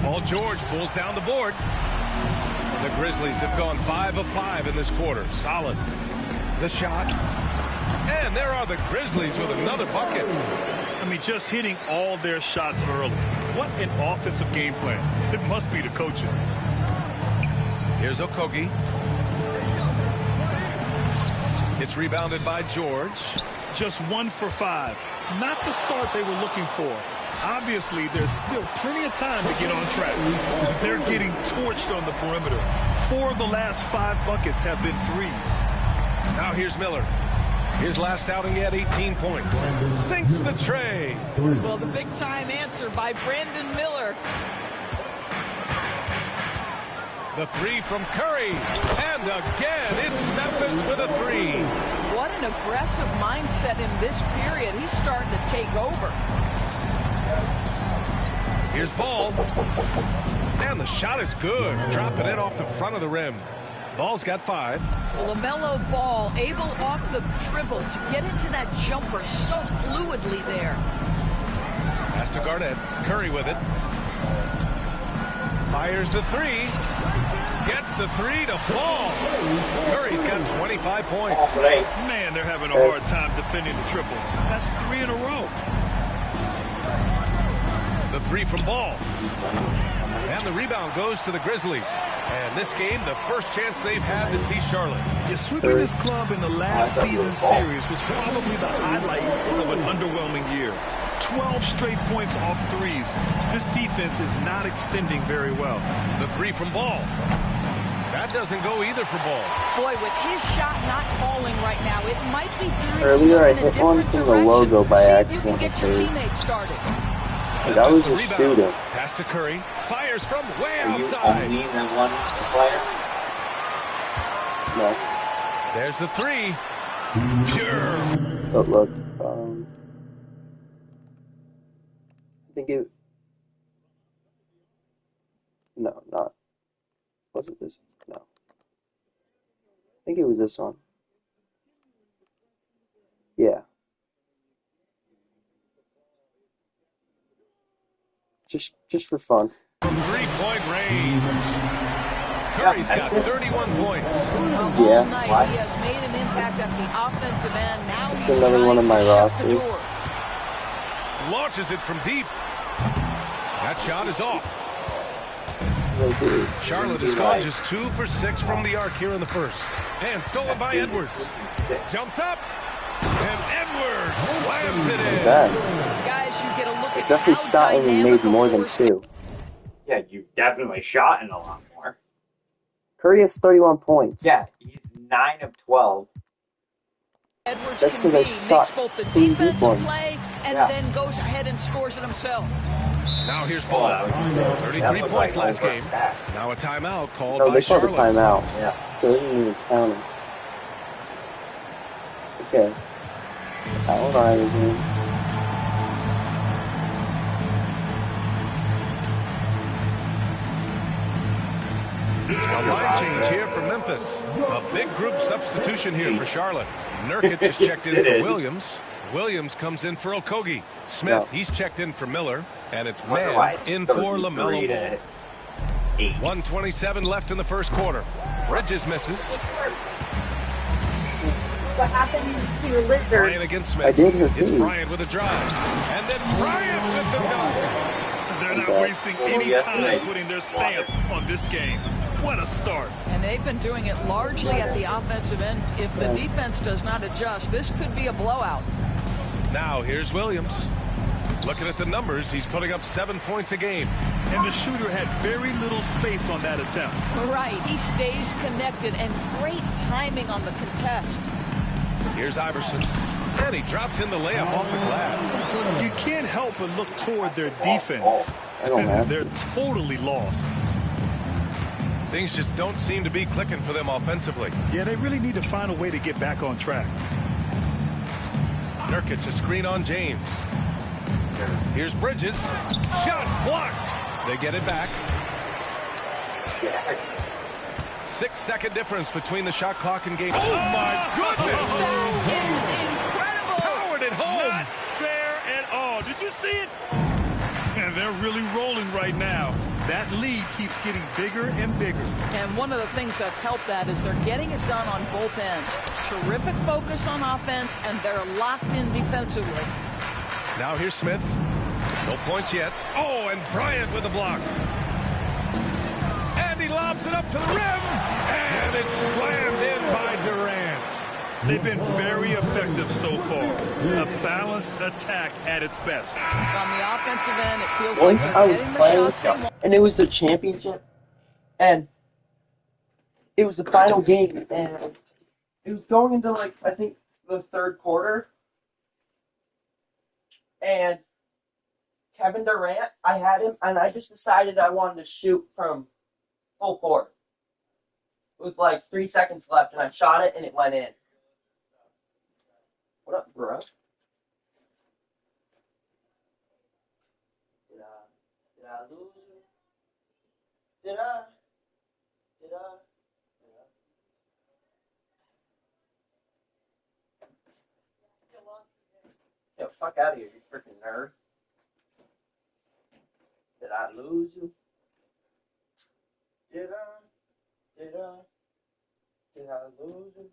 Paul George pulls down the board. The Grizzlies have gone 5 of 5 in this quarter. Solid. The shot. And there are the Grizzlies with another bucket. I mean, just hitting all their shots early. What an offensive game plan. It must be the coaching. Here's Okogie. It's rebounded by George. Just 1 for 5. Not the start they were looking for. Obviously, there's still plenty of time to get on track. They're getting torched on the perimeter. 4 of the last 5 buckets have been threes. Now here's Miller. His last outing, he had 18 points. Sinks the tray. Well, the big-time answer by Brandon Miller. The 3 from Curry. And again, it's Memphis with a 3. What an aggressive mindset in this period. He's starting to take over. Here's Ball. And the shot is good. Dropping it off the front of the rim. Ball's got 5. LaMelo Ball able off the dribble to get into that jumper so fluidly there. Pass to Garnett. Curry with it. Fires the 3. Gets the 3 to fall. Curry's got 25 points. Man, they're having a hard time defending the triple. That's 3 in a row. The 3 from Ball. And the rebound goes to the Grizzlies. And this game, the first chance they've had to see Charlotte. Yeah, sweeping this club in the last season series was probably the highlight of an underwhelming year. 12 straight points off threes. This defense is not extending very well. The 3 from Ball. That doesn't go either for Ball. Boy, with his shot not falling right now, it might be time Earlier, to I move in a hit one different from the direction. logo by See if you accident. can get your teammates started. Like, I was a student. Pass to Curry. Fires from way Are you outside. only that one player? No. There's the 3. Pure. But look, I think it. No, not. Was it this? No. I think it was this one. Yeah. just for fun. From three-point range. Curry's got 31 points. Yeah. All night he has made an impact at the offensive end. Now It's he's another one of my trying to shut the rosters. door. Launches it from deep. That shot is off. Charlotte has gone just 2 for 6 from the arc here in the first. And stolen by Edwards. Jumps up. And Edwards slams it in. Guys, you get a look at Definitely how shot and dynamic made more than force 2. Yeah, you definitely shot in a lot more. Curry has 31 points. Yeah, he's 9 of 12. Edwards That's can because be. I shot Makes both the 3 deep defensive ones. play and then goes ahead and scores it himself. Now here's Paul. 33 points last game. Now a timeout called No, by they called the Charlotte. timeout. Yeah. So they didn't even count it. Okay. Foul line again. A line change here for Memphis. A big group substitution here for Charlotte. Nurkic just checked in for Williams. Williams comes in for Okogie. Smith, he's checked in for Miller. And it's Man in for LaMelo Ball. 1:27 left in the first quarter. Bridges misses. What happened to your lizard? Bryant against Smith. I did her It's too. Bryant with a drive. And then Bryant with the dunk. They're not wasting any time putting their stamp on this game. What a start. And they've been doing it largely at the offensive end. If the defense does not adjust, this could be a blowout. Now here's Williams. Looking at the numbers, he's putting up 7 points a game. And the shooter had very little space on that attempt. Right, he stays connected and great timing on the contest. Here's Iverson. And he drops in the layup off the glass. You can't help but look toward their defense. They're totally lost. Things just don't seem to be clicking for them offensively. Yeah, they really need to find a way to get back on track. Nurkic a screen on James. Here's Bridges. Shots blocked. They get it back. 6-second difference between the shot clock and game. Oh, my goodness! That is incredible! Powered it home! Not fair at all. Did you see it? And they're really rolling right now. That lead keeps getting bigger and bigger. And one of the things that's helped that is they're getting it done on both ends. Terrific focus on offense, and they're locked in defensively. Now here's Smith. No points yet. Oh, and Bryant with a block. And he lobs it up to the rim. And it's slammed in by Durant. They've been very effective so far. A balanced attack at its best. On the offensive end, it feels Once like I they're was getting the playing, shots they want. and it was the championship, and it was the final game, and it was going into, like, I think the third quarter, and Kevin Durant, I had him, and I just decided I wanted to shoot from full court with like 3 seconds left, and I shot it, and it went in. What up, bro? Did I lose you? Did I? Yo, fuck out of here, you freaking nerd. Did I lose you? Did I lose you?